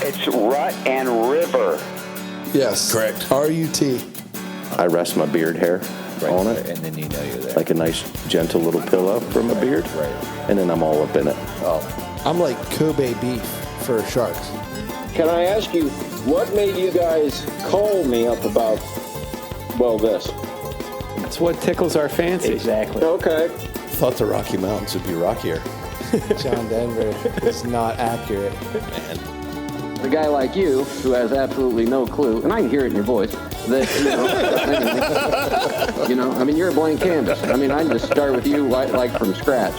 It's rut and river. Yes. Correct. R-U-T. I rest my beard hair on it. And then you know you're there. Like a nice, gentle little pillow for my beard. Right. And then I'm all up in it. Oh. I'm like Kobe beef for sharks. Can I ask you, what made you guys call me up about, well, this? It's what tickles our fancy. Exactly. Okay. Thought the Rocky Mountains would be rockier. John Denver is not accurate. Man. A guy like you, who has absolutely no clue, and I can hear it in your voice, that, I mean, you're a blank canvas. I mean, I can just start with you like from scratch.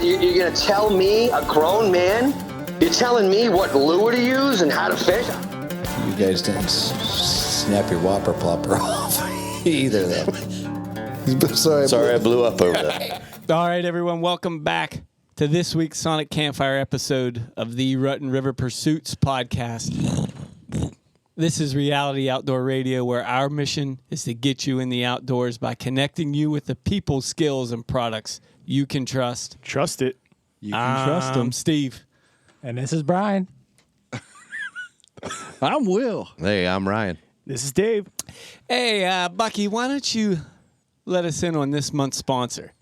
You're going to tell me, a grown man, you're telling me what lure to use and how to fish? You guys didn't snap your whopper plopper off either, though. Sorry, I blew up over that. All right, everyone, welcome back to this week's Sonic Campfire episode of the Rut and River Pursuits podcast. This is Reality Outdoor Radio, where our mission is to get you in the outdoors by connecting you with the people, skills, and products you can trust. Trust it. You can trust them. Steve. And this is Brian. I'm Will. Hey, I'm Ryan. This is Dave. Hey, Bucky, why don't you let us in on this month's sponsor?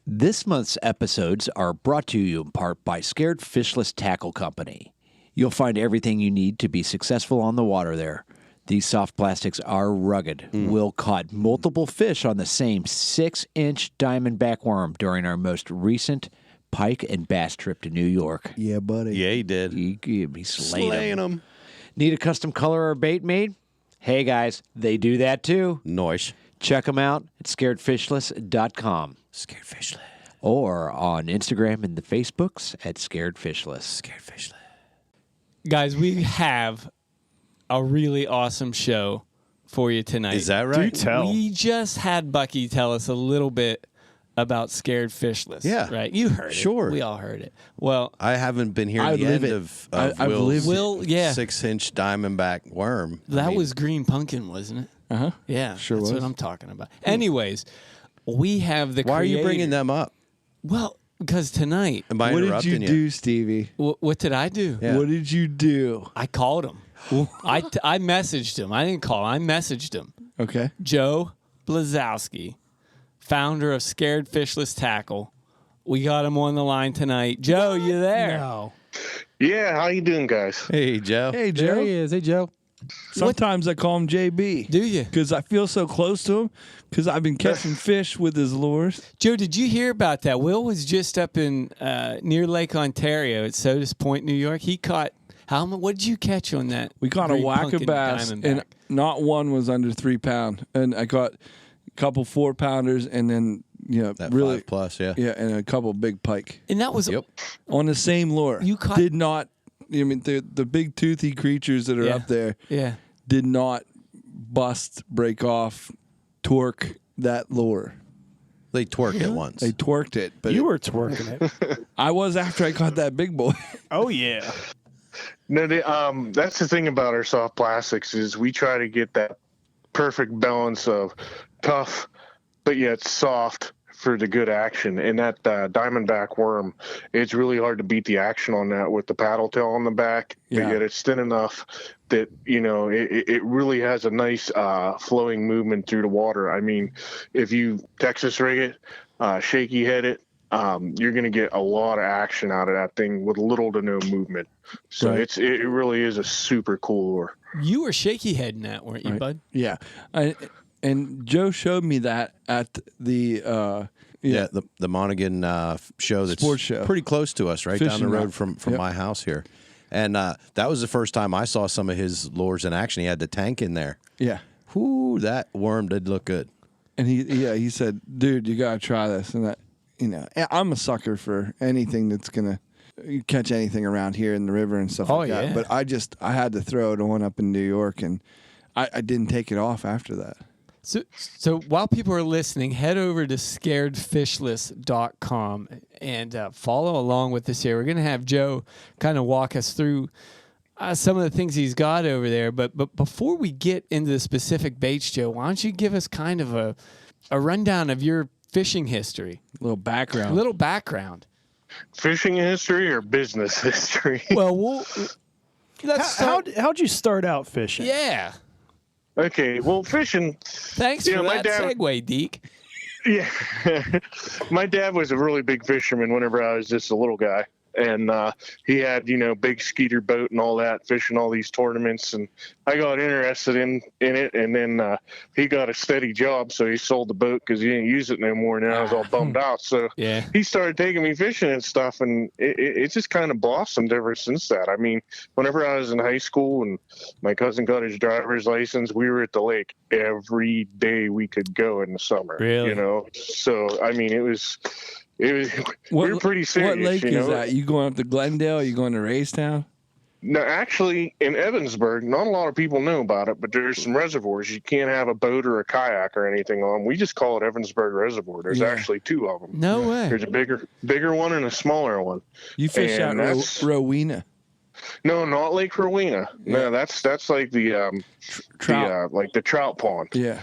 This month's episodes are brought to you in part by Scared Fishless Tackle Company. You'll find everything you need to be successful on the water there. These soft plastics are rugged. Will caught multiple fish on the same 6-inch diamondback worm during our most recent pike and bass trip to New York. Yeah, buddy. Yeah, he did. He slayed them. them. Need a custom color or bait made? Hey, guys, they do that too. Nice. Check them out at scaredfishless.com. Scared Fishless. Or on Instagram and the Facebooks at Scared Fishless. Scared Fishless. Guys, we have a really awesome show for you tonight. Is that right? Do tell. We just had Bucky tell us a little bit about Scared Fishless. Yeah. Right? You heard it. Sure. We all heard it. Well, I haven't been here I at the live end it. of I've Will's lived yeah. 6-inch diamondback worm. That was green pumpkin, wasn't it? Uh-huh. Yeah. Sure that's was. what I'm talking about. Anyways, we have the Why are you bringing them up? Well, because tonight, Am I What did interrupting you do, Stevie? what did I do? Yeah. What did you do? I called him. I messaged him. I didn't call him. I messaged him. Okay. Joe Blazauski, founder of Scared Fishless Tackle. We got him on the line tonight. Joe, you there? No. Yeah, how you doing, guys? Hey, Joe. Hey, There Joe. he is. Hey, Joe. Sometimes I call him JB. Do you? Because I feel so close to him. Because I've been catching fish with his lures. Joe, did you hear about that? Will was just up in near Lake Ontario at Sodas Point, New York. He caught what did you catch on that? We caught a green whack pumpkin of bass, diamondback? and not one was under 3 pound. And I caught a couple 4-pounders, and then That really 5+, yeah. yeah, and a couple big pike And that was on the same lure. You caught- did not. I mean, the big toothy creatures that are up there yeah. did not bust, break off, torque that lure. They twerk it once. They twerked it, but You were twerking it. I was after I caught that big boy. Oh, yeah. No, that's the thing about our soft plastics is we try to get that perfect balance of tough, but yet soft for the good action. And that diamondback worm, it's really hard to beat the action on that with the paddle tail on the back. Yeah. But yet it's thin enough that, it really has a nice flowing movement through the water. I mean, if you Texas rig it, shaky head it, you're going to get a lot of action out of that thing with little to no movement. So Right. it really is a super cool lure. You were shaky heading that, weren't you, Right. bud? Yeah, and Joe showed me that at the the Monaghan show that's Sports show. pretty close to us, right down Fishing the road route. from Yep. my house here. And that was the first time I saw some of his lures in action. He had the tank in there. yeah. Whoo, that worm did look good. And he said, "Dude, you gotta try this." And that, I'm a sucker for anything that's gonna catch anything around here in the river and stuff like that. yeah. But I had to throw it on up in New York, and I didn't take it off after that. So while people are listening, head over to scaredfishless.com and follow along with us here. We're going to have Joe kind of walk us through some of the things he's got over there. But before we get into the specific baits, Joe, why don't you give us kind of a rundown of your fishing history? A little background. Fishing history or business history? Well, How'd you start out fishing? Yeah. Okay, well, fishing. Thanks for my that dad, segue, Deke. Yeah, my dad was a really big fisherman whenever I was just a little guy. And he had, big skeeter boat and all that, fishing all these tournaments. And I got interested in it. And then he got a steady job, so he sold the boat because he didn't use it no more. And I was all bummed out. So he started taking me fishing and stuff. And it just kind of blossomed ever since that. I mean, whenever I was in high school and my cousin got his driver's license, we were at the lake every day we could go in the summer. Really? So, I mean, we were pretty serious. What lake is that? You going up to Glendale? You going to Raystown? No, actually, in Evansburg, not a lot of people know about it, but there's some reservoirs you can't have a boat or a kayak or anything on. We just call it Evansburg Reservoir. There's actually two of them. No way. There's a bigger one and a smaller one. You fish out Rowena? No, not Lake Rowena. Yeah. No, that's like the trout, like the trout pond. Yeah.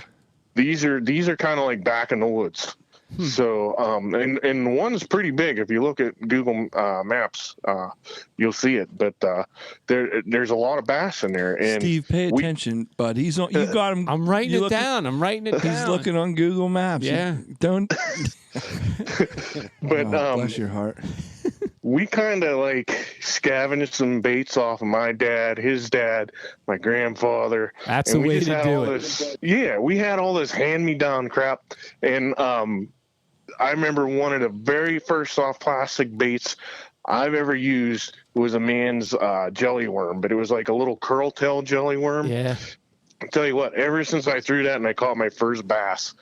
These are kind of like back in the woods. So, and one's pretty big. If you look at Google Maps, you'll see it. But there's a lot of bass in there. And Steve, pay attention, bud. He's on. You got him. I'm writing it down. He's looking on Google Maps. Yeah. Don't. But bless your heart. We kind of like scavenged some baits off of my dad, his dad, my grandfather. That's the way to do it. Yeah, we had all this hand-me-down crap. And I remember one of the very first soft plastic baits I've ever used was a man's jelly worm, but it was like a little curl tail jelly worm. Yeah. I'll tell you what, ever since I threw that and I caught my first bass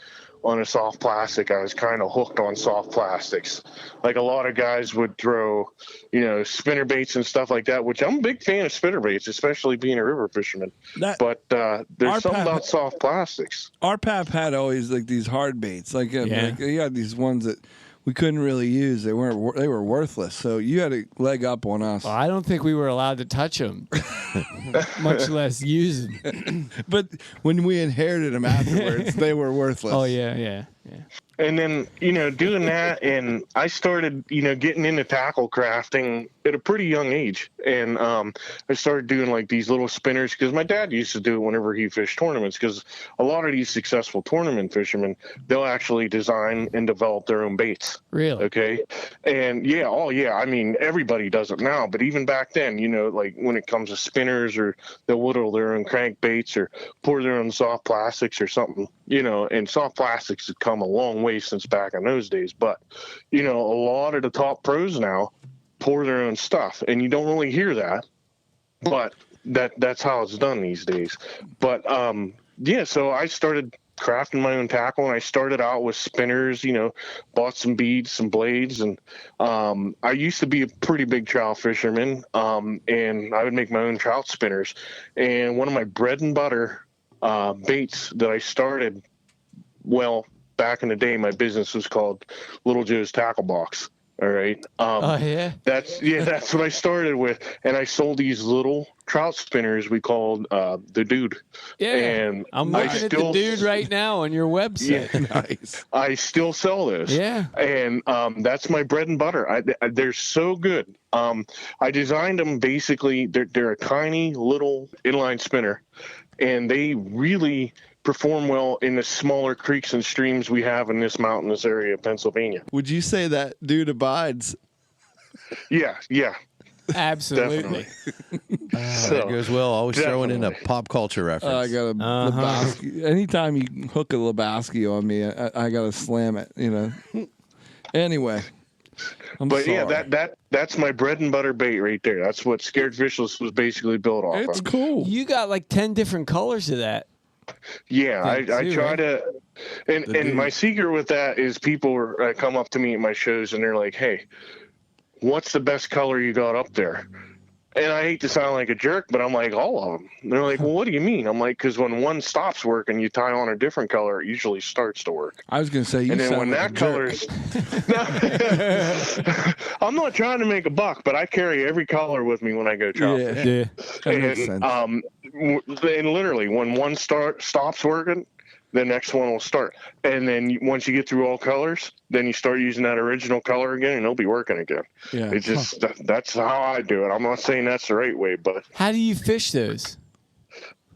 on a soft plastic, I was kind of hooked on soft plastics. Like a lot of guys would throw, spinner baits and stuff like that, which I'm a big fan of spinner baits, especially being a river fisherman. But there's something about soft plastics. Our pap had always like these hard baits. Like he had these ones that we couldn't really use. They were worthless. So you had a leg up on us. Well, I don't think we were allowed to touch them, much less use them. But when we inherited them afterwards, they were worthless. Oh yeah. And then, doing that, and I started, getting into tackle crafting at a pretty young age. And I started doing like these little spinners because my dad used to do it whenever he fished tournaments, because a lot of these successful tournament fishermen, they'll actually design and develop their own baits. Really? Okay. And I mean, everybody does it now, but even back then, like when it comes to spinners, or they'll whittle their own crank baits or pour their own soft plastics or something, and soft plastics have come a long way since back in those days. But, a lot of the top pros now pour their own stuff, and you don't really hear that, but that's how it's done these days. But, so I started crafting my own tackle, and I started out with spinners, bought some beads, some blades, and I used to be a pretty big trout fisherman, and I would make my own trout spinners. And one of my bread and butter baits that I started, back in the day, my business was called Little Joe's Tackle Box. All right. That's what I started with. And I sold these little trout spinners we called the Dude. Yeah. And I'm looking at the Dude right now on your website. Yeah, nice. I still sell this. Yeah. And that's my bread and butter. They're so good. I designed them basically. They're a tiny little inline spinner, and they really perform well in the smaller creeks and streams we have in this mountainous area of Pennsylvania. Would you say that Dude abides? Yeah. Absolutely. That goes well. Always throwing in a pop culture reference. I got a Lebowski. Anytime you hook a Lebowski on me, I got to slam it, Anyway. That's my bread and butter bait right there. That's what Scared Fishless was basically built off of. It's cool. You got like 10 different colors of that. Yeah, I try to, and my secret with that is people come up to me at my shows and they're like, "Hey, what's the best color you got up there?" And I hate to sound like a jerk, but I'm like, all of them. And they're like, well, what do you mean? I'm like, because when one stops working, you tie on a different color, it usually starts to work. I was going to say, and then when that color's, I'm not trying to make a buck, but I carry every color with me when I go trout. Yeah. That makes sense. And literally, when one stops working, the next one will start. And then once you get through all colors, then you start using that original color again, and it'll be working again. Yeah. It's just that's how I do it. I'm not saying that's the right way, but how do you fish those?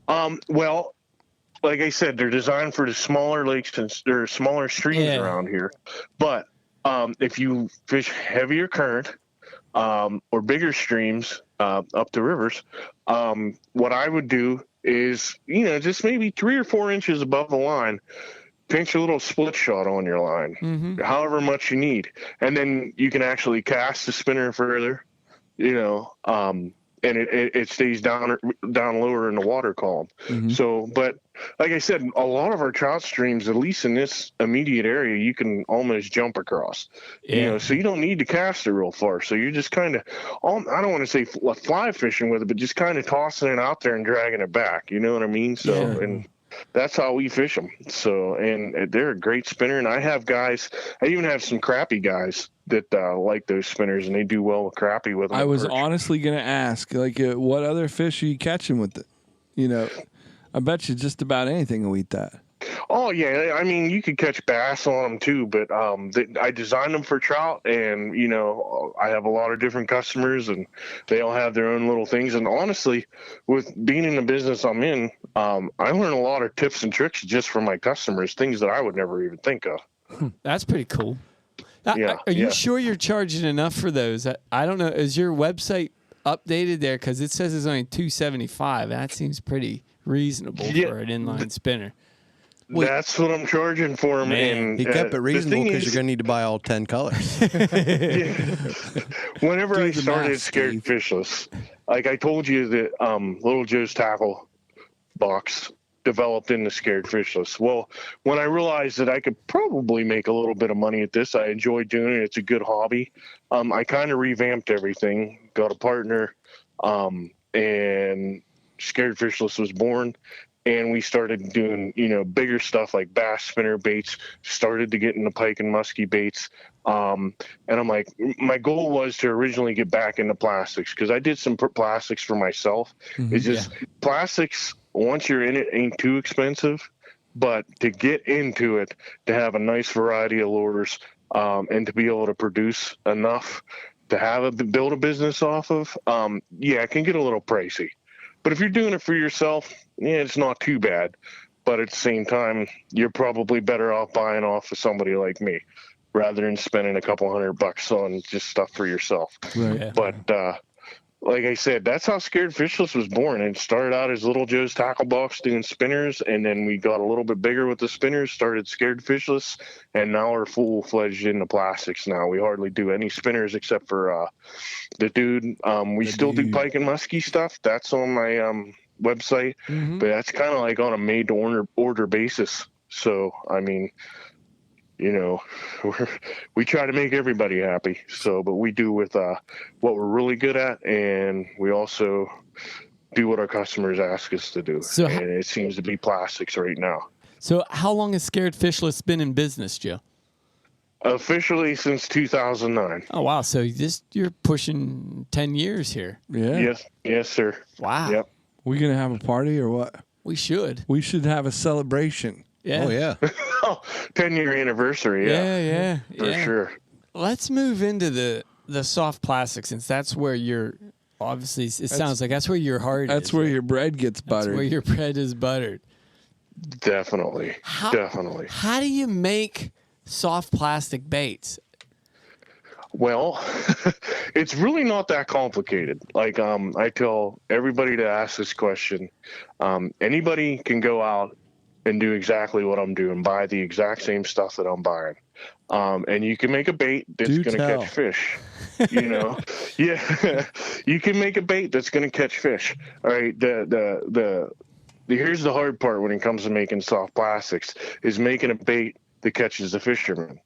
Well, like I said, they're designed for the smaller lakes and there are smaller streams around here. But if you fish heavier current or bigger streams up the rivers, what I would do is, just maybe 3 or 4 inches above the line, pinch a little split shot on your line, however much you need. And then you can actually cast the spinner further, and it stays down lower in the water column. So, but like I said, a lot of our trout streams, at least in this immediate area, you can almost jump across. So you don't need to cast it real far. So you're just kind of, I don't want to say fly fishing with it, but just kind of tossing it out there and dragging it back. You know what I mean? So, and that's how we fish them. So, and they're a great spinner. And I have guys, I even have some crappie guys that like those spinners, and they do well with crappie with them. I was honestly going to ask, what other fish are you catching with it? I bet you just about anything will eat that. Oh, yeah. I mean, you could catch bass on them too, but I designed them for trout, and, I have a lot of different customers, and they all have their own little things. And honestly, with being in the business I'm in, I learn a lot of tips and tricks just from my customers, things that I would never even think of. That's pretty cool. Are you sure you're charging enough for those? I don't know. Is your website updated there? Because it says it's only $275. That seems pretty reasonable for an inline spinner. That's what I'm charging for them. And he kept it reasonable because you're going to need to buy all 10 colors. Whenever I started Scared Fishless, like I told you that Little Joe's tackle box developed into Scared Fishless. Well, when I realized that I could probably make a little bit of money at this, I enjoy doing it. It's a good hobby. I kind of revamped everything, got a partner, and Scared Fishless was born. And we started doing, bigger stuff like bass spinner baits, started to get into pike and muskie baits. And I'm like, my goal was to originally get back into plastics because I did some plastics for myself. It's just plastics, once you're in it, ain't too expensive. But to get into it, to have a nice variety of lures, and to be able to produce enough to build a business off of, it can get a little pricey. But if you're doing it for yourself, it's not too bad. But at the same time, you're probably better off buying off of somebody like me rather than spending a couple $100 on just stuff for yourself. Right. Yeah. But like I said, that's how Scared Fishless was born. It started out as Little Joe's Tackle Box doing spinners, and then we got a little bit bigger with the spinners, started Scared Fishless, and now we're full-fledged into plastics now. We hardly do any spinners except for the dude. We still do pike and muskie stuff. That's on my website, but that's kind of like on a made-to-order basis. So, I mean, we try to make everybody happy. So, but we do with what we're really good at, and we also do what our customers ask us to do. So, and it seems to be plastics right now. So, how long has Scared Fishless been in business, Joe? Officially since 2009. Oh wow! So you're pushing 10 years here. Yeah. Yes, sir. Wow. Yep. We gonna have a party or what? We should. We should have a celebration. Yeah. Oh yeah. 10-year anniversary. Yeah. For sure. Let's move into the soft plastic, since that's where you're obviously. Sounds like that's where your heart. That's where your bread gets buttered. That's where your bread is buttered. Definitely. Definitely. How do you make soft plastic baits? Well, it's really not that complicated. Like I tell everybody to ask this question. Anybody can go out and do exactly what I'm doing, buy the exact same stuff that I'm buying. And you can make a bait that's going to catch fish. Yeah, you can make a bait that's going to catch fish. All right. Here's the hard part when it comes to making soft plastics is making a bait that catches the fisherman.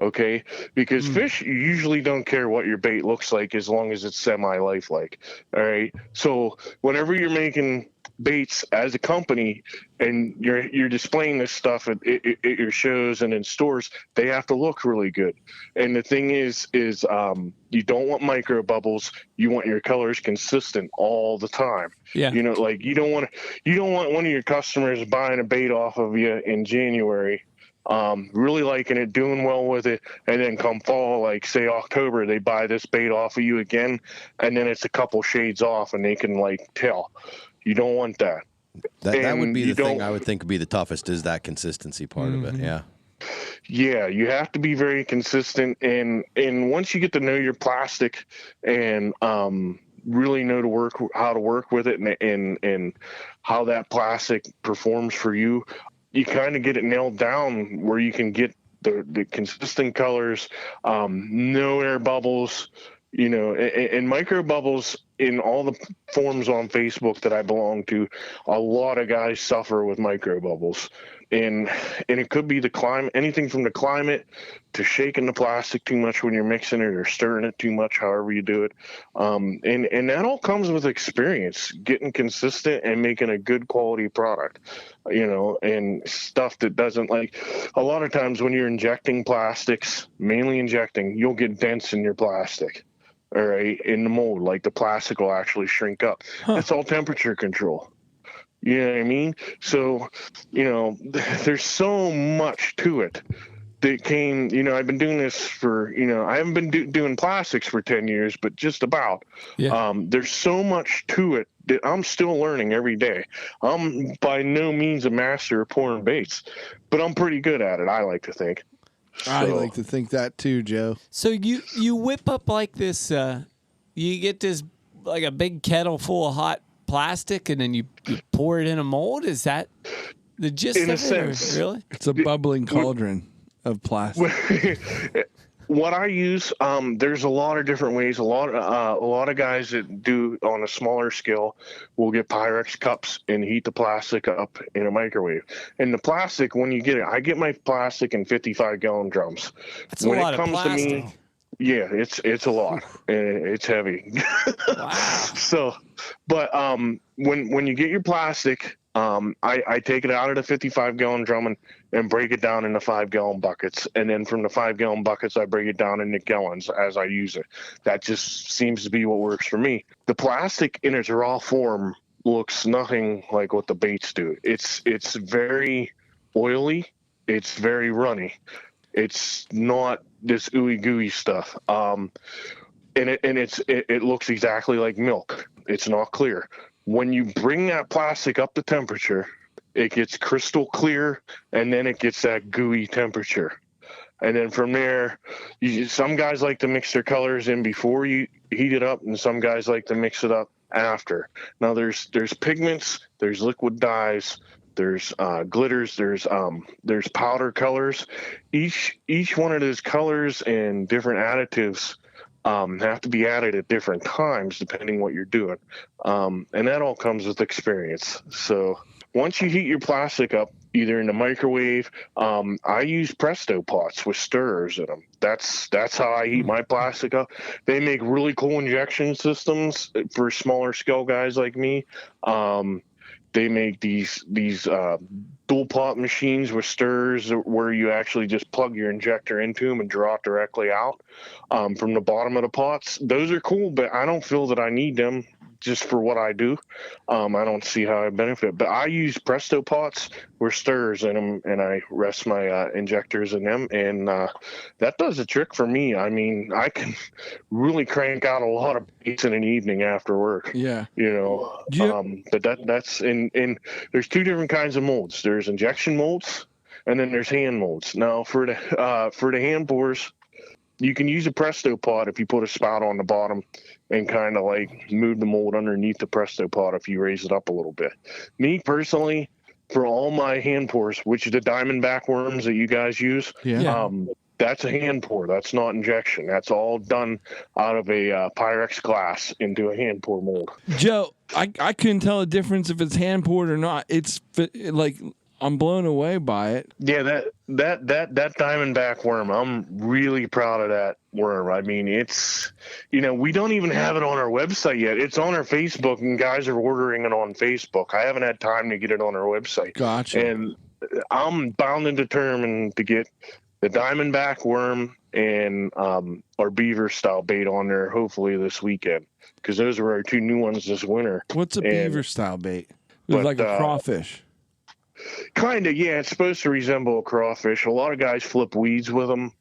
Okay, because fish usually don't care what your bait looks like as long as it's semi-lifelike. All right, so whenever you're making baits as a company and you're displaying this stuff at your shows and in stores, they have to look really good. And the thing is you don't want micro bubbles. You want your colors consistent all the time. Yeah. You know, like you don't want one of your customers buying a bait off of you in January, really liking it, doing well with it, and then come fall, like say October, they buy this bait off of you again, and then it's a couple shades off, and they can like tell. You don't want that. That would be the thing I would think would be the toughest, is that consistency part of it. Yeah. Yeah, you have to be very consistent, and once you get to know your plastic and really know how to work with it and how that plastic performs for you, you kind of get it nailed down where you can get the consistent colors, no air bubbles, you know, and micro bubbles in all the forums on Facebook that I belong to. A lot of guys suffer with micro bubbles, and it could be the climate, anything from the climate to shaking the plastic too much when you're mixing it or stirring it too much, however you do it. And that all comes with experience, getting consistent and making a good quality product, you know, and stuff that doesn't, like, a lot of times when you're injecting plastics, mainly injecting, you'll get dents in your plastic. All right, in the mold, like the plastic will actually shrink up. That's all temperature control. You know what I mean? So, you know, there's so much to it that came, you know, I've been doing this for, you know, I haven't been doing plastics for 10 years, but just about. Yeah. There's so much to it that I'm still learning every day. I'm by no means a master of pouring baits, but I'm pretty good at it, I like to think. I like to think that too, Joe. So you whip up like this, you get this like a big kettle full of hot plastic, and then you pour it in a mold. Is that the gist in of a it? sense, Really? It's a bubbling cauldron of plastic. What I use, there's a lot of different ways. A lot of guys that do on a smaller scale will get Pyrex cups and heat the plastic up in a microwave. And the plastic, when you get it, I get my plastic in 55-gallon drums. That's when a lot of plastic. To me, yeah, it's a lot. It's heavy. Wow. So, but when you get your plastic, I take it out of the 55-gallon drum and break it down into 5-gallon buckets. And then from the 5-gallon buckets, I break it down into gallons as I use it. That just seems to be what works for me. The plastic in its raw form looks nothing like what the baits do. It's very oily. It's very runny. It's not this ooey gooey stuff. And it looks exactly like milk. It's not clear. When you bring that plastic up to temperature, it gets crystal clear, and then it gets that gooey temperature. And then from there, some guys like to mix their colors in before you heat it up, and some guys like to mix it up after. Now, there's pigments, there's liquid dyes, there's glitters, there's powder colors. Each one of those colors and different additives have to be added at different times depending what you're doing. And that all comes with experience. So once you heat your plastic up, either in the microwave, I use Presto pots with stirrers in them. That's how I heat my plastic up. They make really cool injection systems for smaller scale guys like me. They make these dual pot machines with stirrers where you actually just plug your injector into them and draw it directly out from the bottom of the pots. Those are cool, but I don't feel that I need them just for what I do. I don't see how I benefit. But I use Presto pots with stirrers in them, and I rest my injectors in them, and that does a trick for me. I mean, I can really crank out a lot of baits in an evening after work. Yeah. You know, but that's in there's two different kinds of molds. There's injection molds, and then there's hand molds. Now, for the hand pours, you can use a Presto pot if you put a spout on the bottom and kind of like move the mold underneath the Presto pot if you raise it up a little bit. Me personally, for all my hand pours, which is the diamondback worms that you guys use, that's a hand pour. That's not injection. That's all done out of a Pyrex glass into a hand pour mold. Joe, I couldn't tell the difference if it's hand poured or not. It's like I'm blown away by it. Yeah, that diamondback worm, I'm really proud of that worm. I mean, it's, we don't even have it on our website yet. It's on our Facebook, and guys are ordering it on Facebook. I haven't had time to get it on our website. Gotcha. And I'm bound and determined to get the diamondback worm and our beaver style bait on there hopefully this weekend, because those are our 2 new ones this winter. What's a beaver style bait? It's like a crawfish. Kind of, yeah. It's supposed to resemble a crawfish. A lot of guys flip weeds with them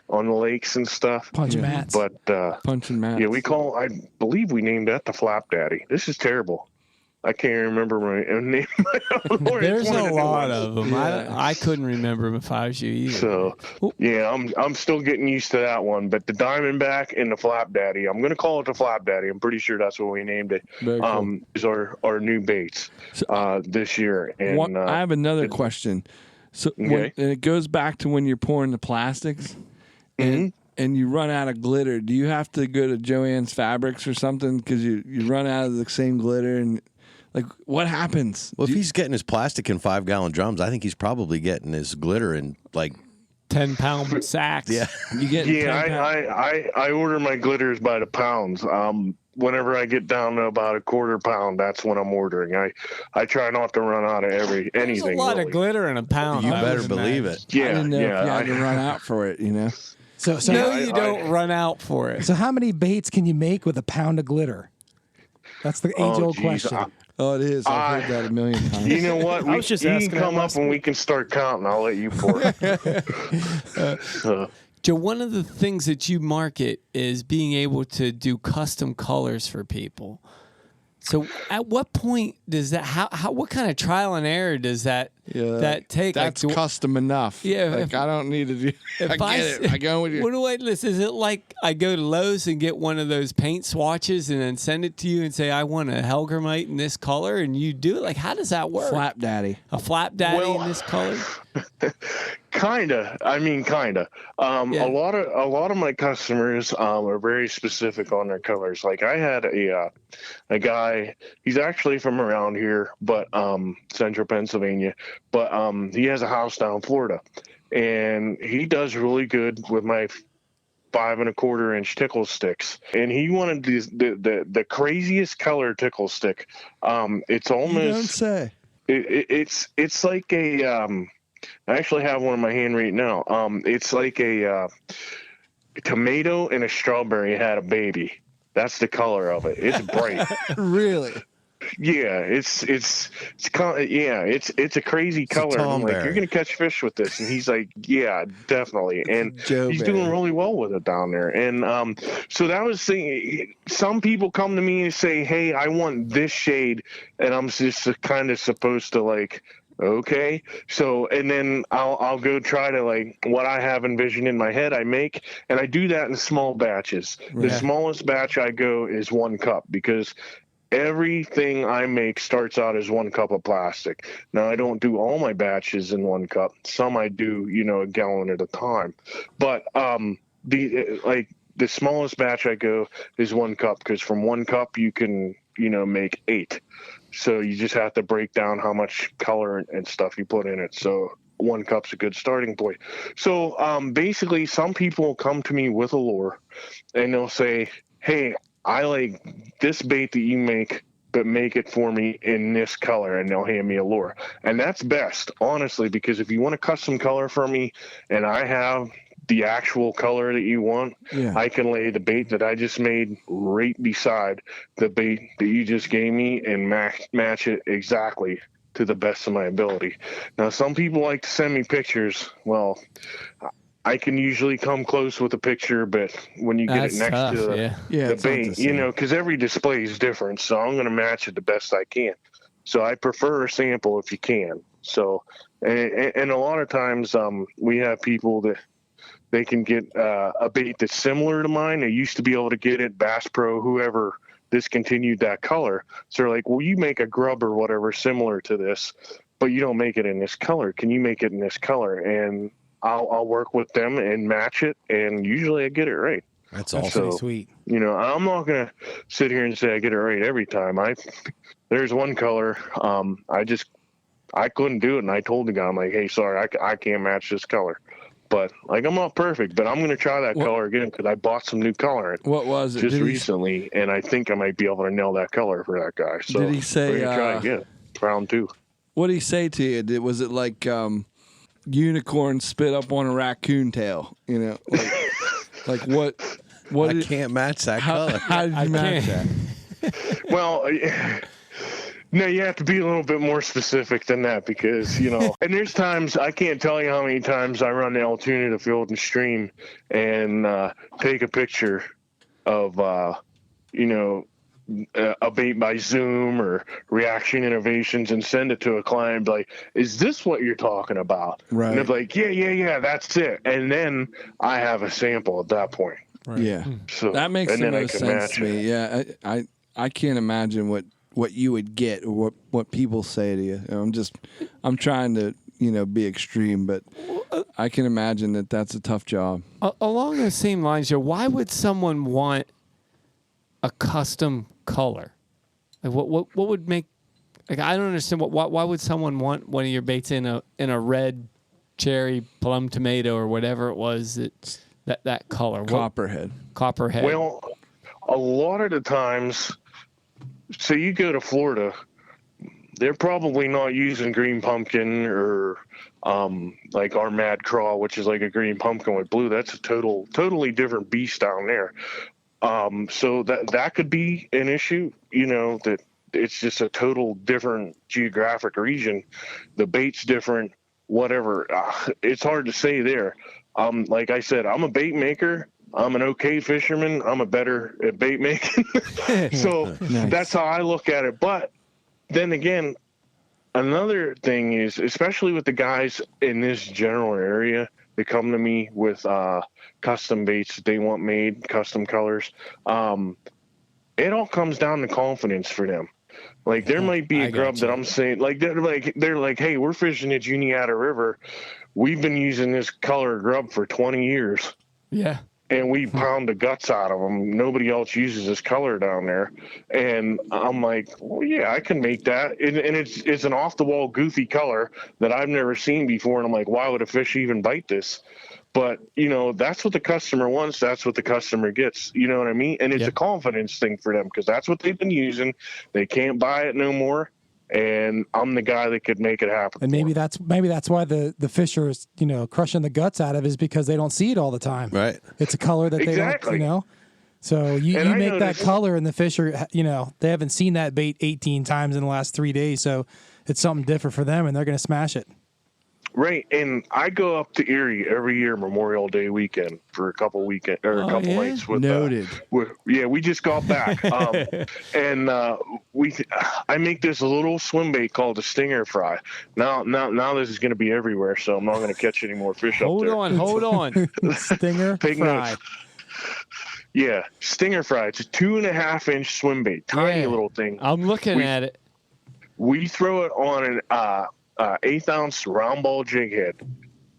on the lakes and stuff. Punch mats. But punching mats. Yeah, I believe we named that the Flap Daddy. This is terrible. I can't remember my name. There's a lot of them. Yeah. I couldn't remember them if I was you either. So, yeah, I'm still getting used to that one. But the Diamondback and the Flap Daddy, I'm going to call it the Flap Daddy. I'm pretty sure that's what we named it. Cool. Is our new baits this year. And I have another question. So, and it goes back to when you're pouring the plastics, and you run out of glitter. Do you have to go to Joann's Fabrics or something because you run out of the same glitter and? Like, what happens? Well, if he's getting his plastic in 5-gallon drums, I think he's probably getting his glitter in, 10-pound sacks. Yeah. I order my glitters by the pounds. Whenever I get down to about a quarter pound, that's when I'm ordering. I try not to run out of anything. There's a lot of glitter in a pound. You better believe it. Yeah, I didn't know if you had to run out for it, So you don't run out for it. So how many baits can you make with a pound of glitter? That's the age-old question. It is. I've heard that a million times. You know what? You can come up and we can start counting. I'll let you pour it. Joe, one of the things that you market is being able to do custom colors for people. So at what point does that, what kind of trial and error does that take? That's custom enough. Yeah. I don't need to do, I get it. I go with you. What do I listen? Is it like I go to Lowe's and get one of those paint swatches and then send it to you and say, I want a Helgramite in this color, and you do it? Like, how does that work? Flap Daddy. A Flap Daddy in this color? Kinda. I mean, kinda. A lot of my customers are very specific on their colors. Like I had a guy. He's actually from around here, but central Pennsylvania. But he has a house down in Florida, and he does really good with my 5 1/4 inch tickle sticks. And he wanted the craziest color tickle stick. It's almost. You don't say. It's like a. I actually have one in my hand right now. It's like a tomato and a strawberry had a baby. That's the color of it. It's bright. Really? Yeah, it's a crazy color. I'm like, you're gonna catch fish with this, and he's like, yeah, definitely. And he's doing really well with it down there. And so that was saying, some people come to me and say, hey, I want this shade, and I'm just kind of supposed to like. Okay. So, and then I'll go try to like what I have envisioned in my head, I make, and I do that in small batches. Right. The smallest batch I go is 1 cup because everything I make starts out as 1 cup of plastic. Now I don't do all my batches in 1 cup. Some I do, a gallon at a time, but, the smallest batch I go is 1 cup because from 1 cup you can, make 8. So you just have to break down how much color and stuff you put in it. So 1 cup's a good starting point. So basically, some people come to me with a lure, and they'll say, hey, I like this bait that you make, but make it for me in this color, and they'll hand me a lure. And that's best, honestly, because if you want a custom color for me and I have the actual color that you want, I can lay the bait that I just made right beside the bait that you just gave me and match it exactly to the best of my ability. Now, some people like to send me pictures. Well, I can usually come close with a picture, but when you get it next to the bait, because every display is different, so I'm going to match it the best I can. So I prefer a sample if you can. So, and a lot of times we have people that they can get a bait that's similar to mine. They used to be able to get it, Bass Pro, whoever discontinued that color. So they're like, well, you make a grub or whatever similar to this, but you don't make it in this color. Can you make it in this color? And I'll work with them and match it, and usually I get it right. That's awesome. So, sweet. I'm not going to sit here and say I get it right every time. There's one color. I couldn't do it. And I told the guy, I'm like, hey, sorry, I can't match this color. But like, I'm not perfect, but I'm going to try that color again because I bought some new color. What was it? Just recently, and I think I might be able to nail that color for that guy. So did he say? We're gonna try again, round 2. What did he say to you? Was it like unicorn spit up on a raccoon tail? You know, like what? I can't match that color. How did you match that? Well. No, you have to be a little bit more specific than that because, you know, and there's times, I can't tell you how many times I run the Altoona to Field and Stream and take a picture of, you know, a bait by Zoom or Reaction Innovations and send it to a client and be like, is this what you're talking about? Right. And they're like, yeah, that's it. And then I have a sample at that point. Right. Yeah. So that makes the most sense to me. Yeah. I can't imagine what you would get or what people say to you. I'm trying to, you know, be extreme, but I can imagine that that's a tough job. Along those same lines, Joe, why would someone want a custom color? Like what would make, like, I don't understand why would someone want one of your baits in a red cherry plum tomato or whatever it was that color? Copperhead. Well, a lot of the times, so you go to Florida, they're probably not using green pumpkin or like our Mad Craw, which is like a green pumpkin with blue. That's a totally different beast down there. So that could be an issue, you know, that it's just a total different geographic region. The bait's different, whatever. It's hard to say there. Like I said, I'm a bait maker. I'm an okay fisherman. I'm a better at bait making. So nice. That's how I look at it. But then again, another thing is, especially with the guys in this general area that come to me with custom baits that they want made, custom colors, it all comes down to confidence for them. Like there might be a grub that I'm saying, like they're like, hey, we're fishing at Juniata River. We've been using this color grub for 20 years. Yeah. And we pound the guts out of them. Nobody else uses this color down there. And I'm like, well, yeah, I can make that. And it's an off-the-wall goofy color that I've never seen before. And I'm like, why would a fish even bite this? But, you know, that's what the customer wants. That's what the customer gets. You know what I mean? And it's a confidence thing for them because that's what they've been using. They can't buy it no more. And I'm the guy that could make it happen. And maybe that's why the fisher is, you know, crushing the guts out of it is because they don't see it all the time. Right. It's a color that they don't, you know. So you make that color and the fisher, you know, they haven't seen that bait 18 times in the last 3 days. So it's something different for them and they're going to smash it. Right, and I go up to Erie every year Memorial Day weekend for a couple nights with noted. We just got back, and I make this little swim bait called the stinger fry. Now this is going to be everywhere, so I'm not going to catch any more fish up there. Hold on, stinger fry. Yeah, stinger fry. It's a 2.5 inch swim bait, tiny little thing. I'm looking at it. We throw it on an 1/8 ounce round ball jig head,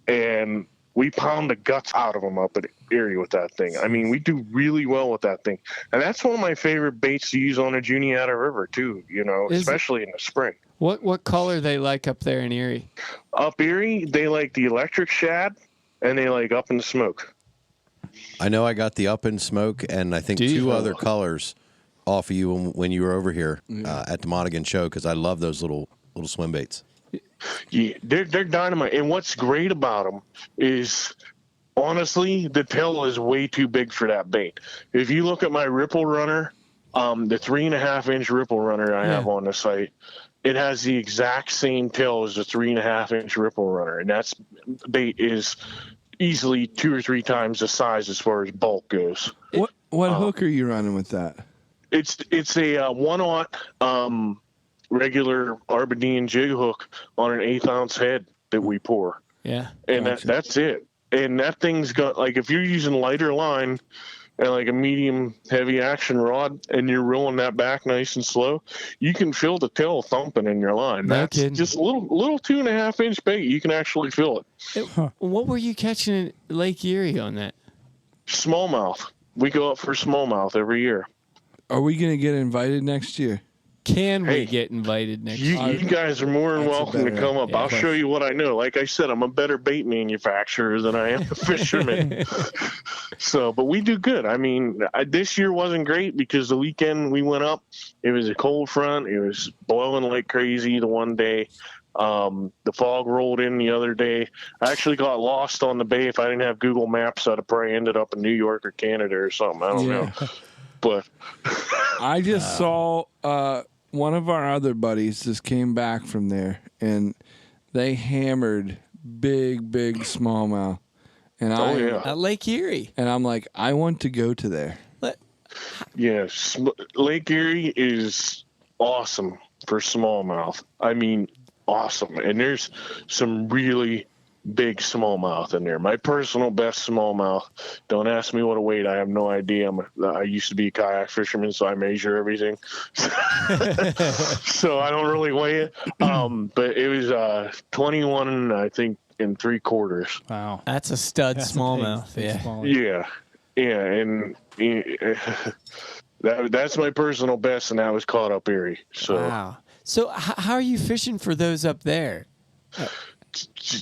and we pound the guts out of them up at Erie with that thing. I mean, we do really well with that thing, and that's one of my favorite baits to use on the Juniata River too. You know, especially in the spring. What color they like up there in Erie? Up Erie, they like the electric shad, and they like up in smoke. I know I got the up in smoke, and I think two other colors off of you when you were over here at the Monaghan show because I love those little swim baits. Yeah, they're dynamite. And what's great about them is, honestly, the tail is way too big for that bait. If you look at my ripple runner, the 3.5 inch ripple runner I have on the site, it has the exact same tail as the 3.5 inch ripple runner, and that's bait is easily 2 or 3 times the size as far as bulk goes. What hook are you running with that? It's a 1/0 regular Arbidian jig hook on an 1/8 ounce head that we pour. Yeah. And that's it. And that thing's got, like, if you're using lighter line and like a medium heavy action rod and you're reeling that back nice and slow, you can feel the tail thumping in your line. That's just a little 2.5 inch bait. You can actually feel it. What were you catching in Lake Erie on that? Smallmouth. We go up for smallmouth every year. Are we going to get invited next year? Can we get invited next year? You guys are more than welcome to come up. I'll show you what I know. Like I said, I'm a better bait manufacturer than I am a fisherman. But we do good. I mean, this year wasn't great because the weekend we went up, it was a cold front. It was blowing like crazy the one day. The fog rolled in the other day. I actually got lost on the bay. If I didn't have Google Maps, I'd have probably ended up in New York or Canada or something. I don't know. But I just saw one of our other buddies just came back from there, and they hammered big smallmouth. And at Lake Erie. And I'm like, I want to go to there. Yes, Lake Erie is awesome for smallmouth. I mean, awesome. And there's some really big smallmouth in there. My personal best smallmouth. Don't ask me what I weigh. I have no idea. I used to be a kayak fisherman, so I measure everything. So I don't really weigh it. But it was 21, I think, and 3/4. Wow, that's a stud smallmouth. Yeah, and that's my personal best, and that was caught up Erie. So wow. So how are you fishing for those up there?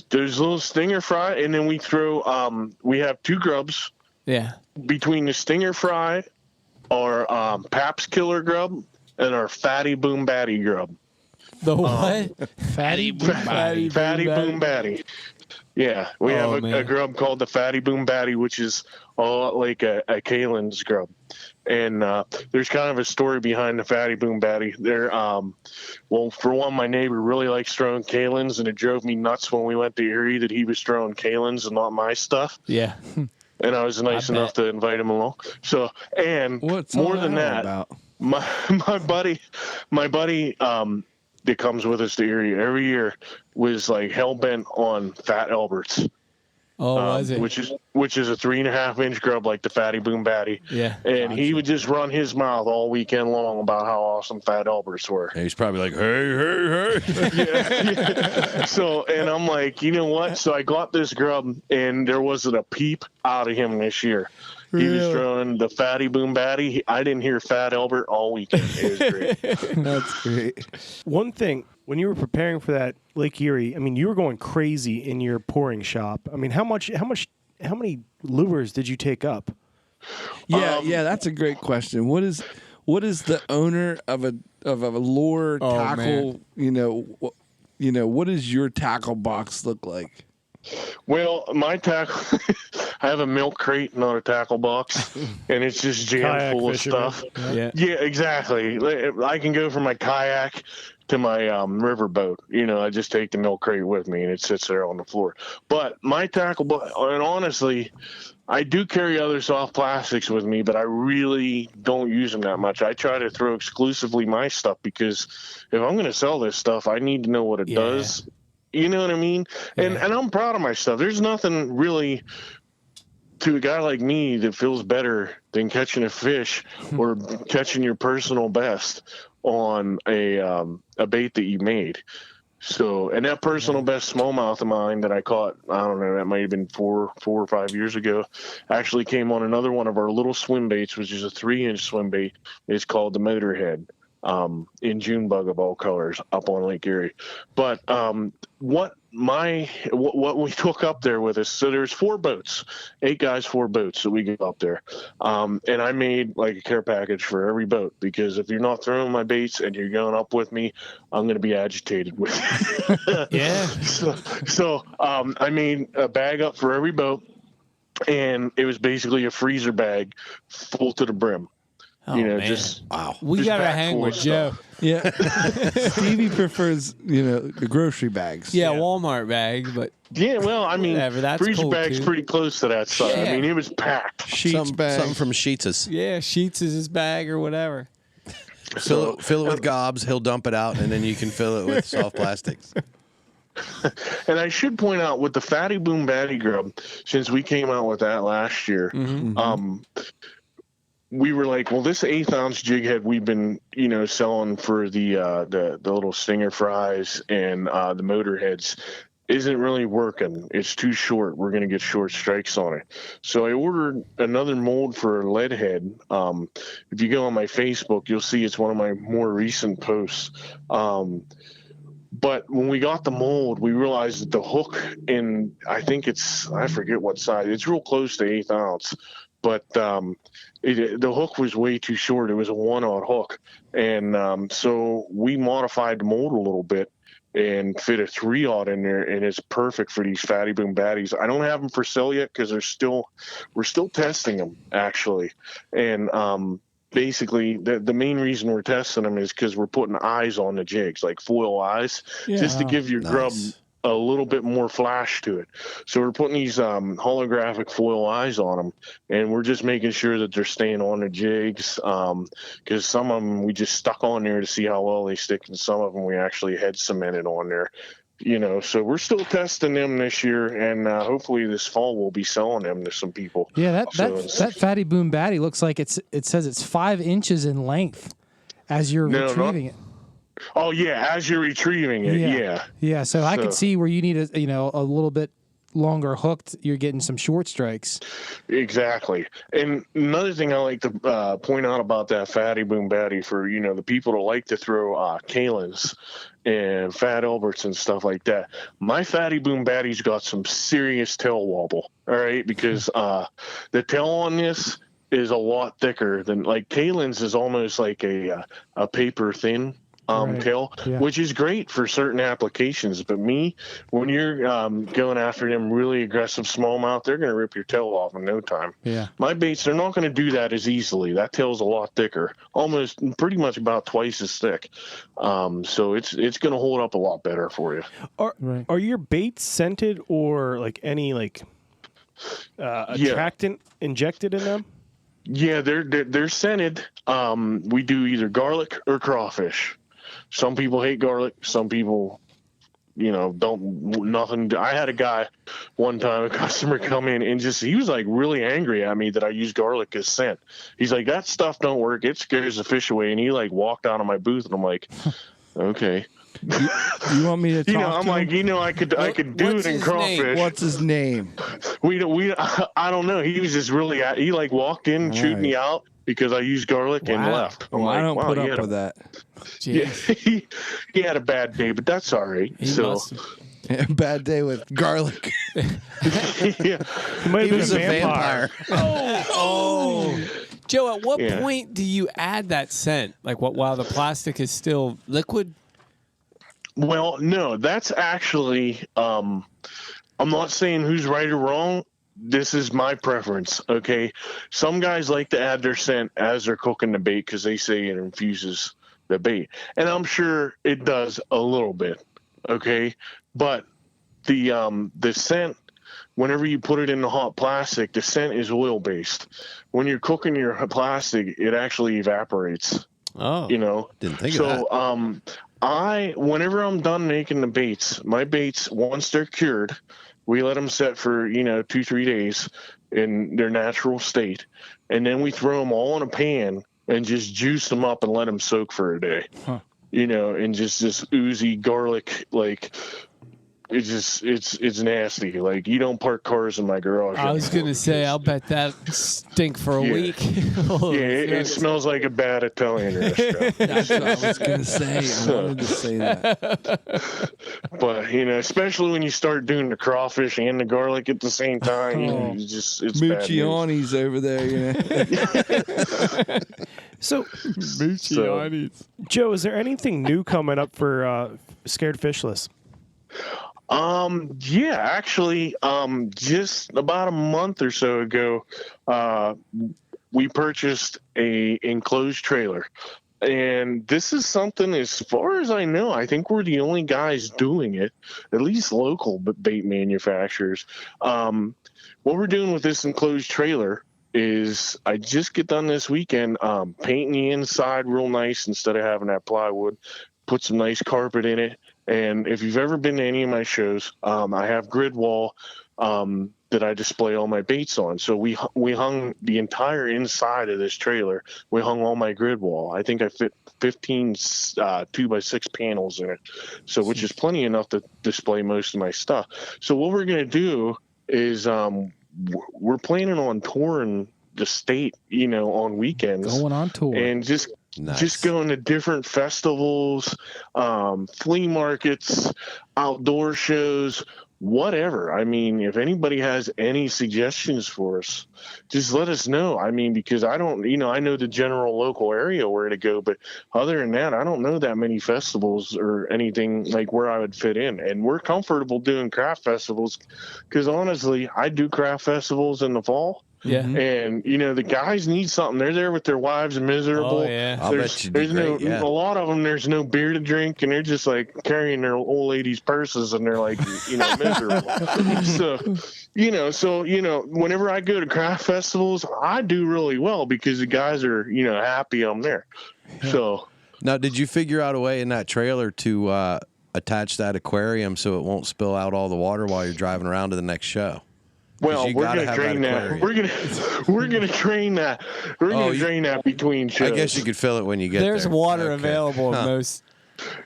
There's a little stinger fry, and then we throw. We have 2 grubs. Yeah. Between the stinger fry, our Pabst Killer grub, and our Fatty Boom Batty grub. The what? Fatty Boom Batty. Yeah, we have a grub called the Fatty Boom Batty, which is like a Kalen's grub. And there's kind of a story behind the Fatty Boom Batty. They're, well, for one, my neighbor really likes throwing Kalen's, and it drove me nuts when we went to Erie that he was throwing Kalen's and not my stuff. Yeah. And I was nice enough to invite him along. So, and more than that, my buddy that comes with us to Erie every year was like hell bent on Fat Alberts. Oh, was it? Which is a 3.5-inch grub like the Fatty Boom Batty. Yeah. And he would just run his mouth all weekend long about how awesome Fat Alberts were. And he's probably like, hey. Yeah. So, and I'm like, you know what? So I got this grub, and there wasn't a peep out of him this year. He was throwing the Fatty Boom Batty. I didn't hear Fat Albert all weekend. It was great. That's great. One thing, when you were preparing for that Lake Erie, I mean, you were going crazy in your pouring shop. I mean, how many lures did you take up? Yeah, that's a great question. What is the owner of a lure tackle? Man. What does your tackle box look like? Well, my tackle, I have a milk crate, not a tackle box, and it's just jammed full of stuff. Yeah, exactly. I can go from my kayak to my riverboat. I just take the milk crate with me, and it sits there on the floor. But my tackle box, and honestly, I do carry other soft plastics with me, but I really don't use them that much. I try to throw exclusively my stuff because if I'm going to sell this stuff, I need to know what it does. You know what I mean? Yeah. And I'm proud of my stuff. There's nothing really to a guy like me that feels better than catching a fish or catching your personal best on a bait that you made. So, and that personal best smallmouth of mine that I caught, I don't know, that might have been 4 or 5 years ago, actually came on another one of our little swim baits, which is a 3-inch swim bait. It's called the Motorhead. In June bug of all colors up on Lake Erie. But what we took up there with us, so there's 4 boats, 8 guys, 4 boats that we get up there. And I made like a care package for every boat, because if you're not throwing my baits and you're going up with me, I'm going to be agitated with you. Yeah. So I made a bag up for every boat, and it was basically a freezer bag full to the brim. Oh, man. We got to hang with Joe. Yeah. Stevie prefers, the grocery bags. Yeah, Walmart bag, but yeah, well, I mean, whatever, that's freezer cool bag's too. pretty close to that size. I mean, it was packed. Something from Sheets's. Yeah, Sheets is his bag or whatever. Fill it with gobs. He'll dump it out, and then you can fill it with soft plastics. And I should point out with the Fatty Boom Batty grub, since we came out with that last year, we were like, well, this 1/8-ounce jig head we've been, selling for the little stinger fries and the motor heads. isn't really working. It's too short. We're going to get short strikes on it. So I ordered another mold for a lead head. If you go on my Facebook, you'll see it's one of my more recent posts. But when we got the mold, we realized that the hook I forget what size. It's real close to 1/8 ounce. But the hook was way too short. It was a 1/0 hook. And so we modified the mold a little bit and fit a 3/0 in there, and it's perfect for these fatty boom baddies. I don't have them for sale yet because we're still testing them, actually. And basically, the main reason we're testing them is because we're putting eyes on the jigs, like foil eyes, just to give your grub a little bit more flash to it. So we're putting these holographic foil eyes on them, and we're just making sure that they're staying on the jigs, because some of them we just stuck on there to see how well they stick, and some of them we actually head cemented on there. So we're still testing them this year, and hopefully this fall we'll be selling them to some people. Yeah, that fatty boom baddie looks like it says it's 5 inches in length as you're retrieving it. Oh yeah, as you're retrieving it, yeah. So I could see where you need a little bit longer hooked. You're getting some short strikes. Exactly. And another thing I like to point out about that fatty boom baddie for the people that like to throw Kalins and Fat Alberts and stuff like that. My fatty boom baddie's got some serious tail wobble. All right, because the tail on this is a lot thicker than Kalins is almost like a paper thin tail, which is great for certain applications. But when you're going after them really aggressive smallmouth, they're going to rip your tail off in no time. Yeah. My baits, they're not going to do that as easily. That tail's a lot thicker, pretty much about twice as thick. So it's going to hold up a lot better for you. Are your baits scented or any attractant injected in them? Yeah, they're scented. We do either garlic or crawfish. Some people hate garlic. Some people, nothing. I had a guy one time, a customer come in and he was really angry at me that I use garlic as scent. He's like, that stuff don't work. It scares the fish away. And he walked out of my booth, and I'm like, okay. You want me to talk I'm like, I could do it in crawfish. What's his name? I don't know. He was just really, he walked in, chewed me out because I used garlic and left. Well, I don't put up with that. Yeah, he had a bad day, but that's all right. Bad day with garlic. Yeah, he was a vampire. Oh. Joe, at what point do you add that scent? While the plastic is still liquid? Well, no, that's actually, I'm not saying who's right or wrong. This is my preference, okay? Some guys like to add their scent as they're cooking the bait because they say it infuses the bait. And I'm sure it does a little bit, okay? But the scent, whenever you put it in the hot plastic, the scent is oil-based. When you're cooking your plastic, it actually evaporates. Oh. Didn't think of that. Whenever I'm done making the baits, my baits, once they're cured, we let them set for 2-3 days in their natural state, and then we throw them all in a pan and just juice them up and let them soak for a day. And just this oozy garlic, it's nasty. You don't park cars in my garage. I was gonna say, I'll bet that stink for a week. It smells like a bad Italian restaurant. That's what I was gonna say. I wanted to say that. But especially when you start doing the crawfish and the garlic at the same time, it's Mucciani's over there. So, Mucciani's. Joe, is there anything new coming up for Scared Fishless? Yeah, actually, just about a month or so ago, we purchased a enclosed trailer. And this is something, as far as I know, I think we're the only guys doing it, at least local bait manufacturers. What we're doing with this enclosed trailer is I just get done this weekend painting the inside real nice instead of having that plywood, put some nice carpet in it. And if you've ever been to any of my shows, I have grid wall that I display all my baits on. So we hung the entire inside of this trailer. We hung all my grid wall. I think I fit 15 2x6 panels in it, so which is plenty enough to display most of my stuff. So what we're going to do is we're planning on touring the state, on weekends. Going on tour. And just going to different festivals, flea markets, outdoor shows, whatever. I mean, if anybody has any suggestions for us, just let us know. I mean, because I don't, I know the general local area where to go, but other than that, I don't know that many festivals or anything like where I would fit in. And we're comfortable doing craft festivals because honestly, I do craft festivals in the fall. Yeah. And, the guys need something. They're there with their wives miserable. Oh, yeah. I'll bet you'd be there's great, a lot of them, there's no beer to drink, and they're just like carrying their old ladies' purses, and they're like, miserable. So, whenever I go to craft festivals, I do really well because the guys are, happy I'm there. Yeah. So. Now, did you figure out a way in that trailer to attach that aquarium so it won't spill out all the water while you're driving around to the next show? Well, we're going to drain that. We're going to drain that. We're going to drain that between shows. I guess you could fill it when you get there. There's water available in most.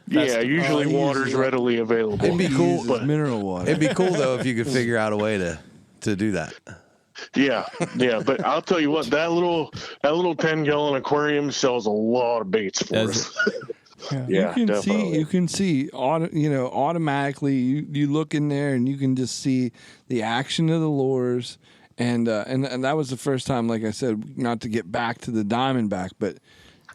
Yeah, usually water's readily available. It'd be cool, but mineral water. It'd be cool though if you could figure out a way to do that. Yeah, but I'll tell you what, that little 10-gallon aquarium sells a lot of baits for us. Yeah, you can see automatically you look in there and you can just see the action of the lures, and that was the first time, like I said, not to get back to the Diamondback, but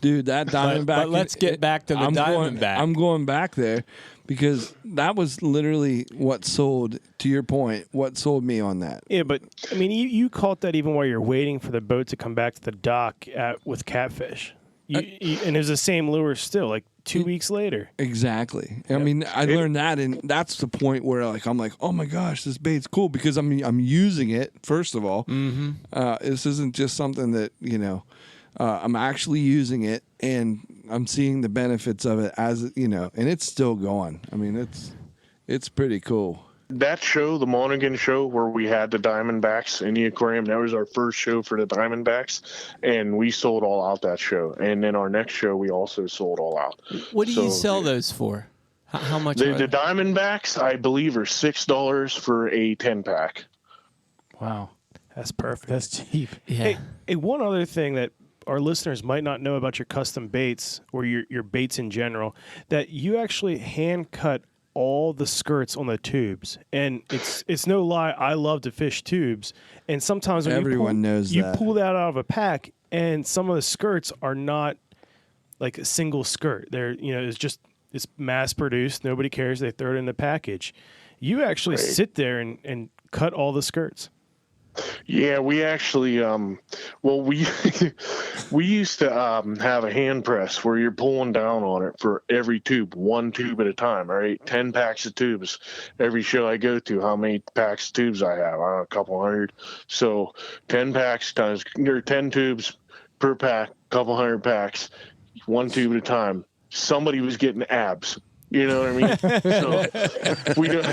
dude, that Diamondback. But let's get back to the Diamondback. I'm going back there because that was literally what sold, to your point, what sold me on that. Yeah, but I mean, you caught that even while you're waiting for the boat to come back to the dock with catfish. And it was the same lure still, like 2 weeks later. Exactly. I mean, I learned that, and that's the point where I'm like, oh my gosh, this bait's cool because I'm using it. First of all, this isn't just something that I'm actually using it, and I'm seeing the benefits of it as and it's still going. I mean, it's pretty cool. That show, the Monaghan show, where we had the Diamondbacks in the aquarium, that was our first show for the Diamondbacks, and we sold all out that show. And then our next show, we also sold all out. What do you sell those for? How much? The Diamondbacks, I believe, are $6 for a 10-pack. Wow, that's perfect. That's cheap. Yeah. Hey, one other thing that our listeners might not know about your custom baits or your baits in general, that you actually hand cut all the skirts on the tubes, and it's no lie, I love to fish tubes, and sometimes when everyone knows you that. pull that out of a pack, and some of the skirts are not like a single skirt. They're it's mass produced, nobody cares, they throw it in the package. You actually sit there and cut all the skirts. Yeah, we actually, we used to have a hand press where you're pulling down on it for every tube, one tube at a time. All right, 10 packs of tubes. Every show I go to, how many packs of tubes I have? I don't know, a couple hundred. So 10 packs times, there are 10 tubes per pack, couple hundred packs, one tube at a time. Somebody was getting abs. You know what I mean? So we don't.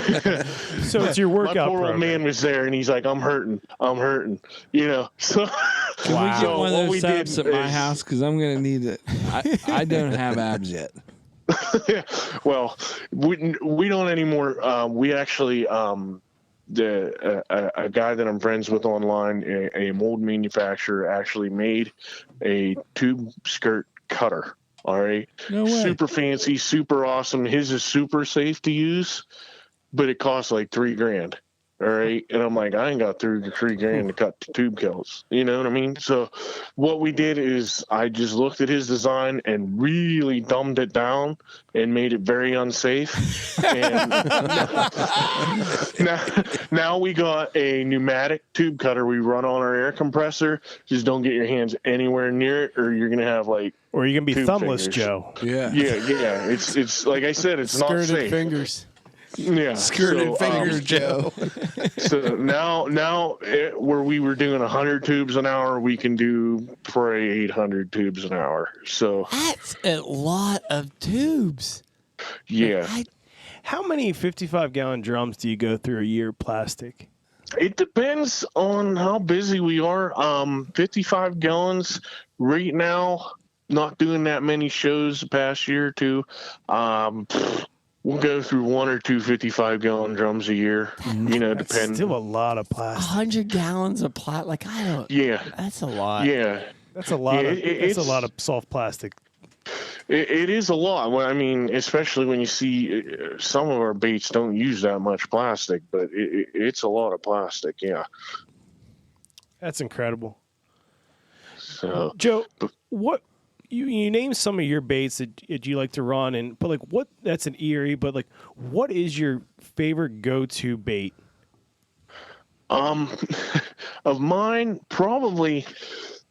So it's your workout. My poor old man was there, and he's like, "I'm hurting. So can we get one of those apps at my house? Because I'm gonna need it. I don't have abs yet. Well, we don't anymore. We actually a guy that I'm friends with online, a mold manufacturer, actually made a tube skirt cutter. All right. No way. Super fancy, super awesome. His is super safe to use, but it costs like $3,000. All right. And I'm like, I ain't got $3,000 to cut the tube kills. You know what I mean? So what we did is I just looked at his design and really dumbed it down and made it very unsafe. And now we got a pneumatic tube cutter we run on our air compressor. Just don't get your hands anywhere near it, or you're going to have or you're going to be thumbless, fingers. Joe. Yeah. It's like I said, it's not safe. Fingers. Yeah, skirted fingers, Joe. So now, where we were doing 100 tubes an hour, we can do probably 800 tubes an hour. So that's a lot of tubes. Yeah. How many 55-gallon drums do you go through a year plastic? It depends on how busy we are. 55 gallons right now. not doing that many shows the past year or two. We'll go through 1 or 2 55-gallon drums a year. You know, depending. Still a lot of plastic. 100 gallons of plastic. Like, I don't. Yeah. That's a lot. Yeah. That's a lot. That's a lot of soft plastic. It is a lot. Well, I mean, especially when you see some of our baits don't use that much plastic, but it's a lot of plastic. Yeah. That's incredible. So, Joe, what you named some of your baits that you like to run, but like what? That's an Erie, but like, what is your favorite go-to bait? Of mine, probably.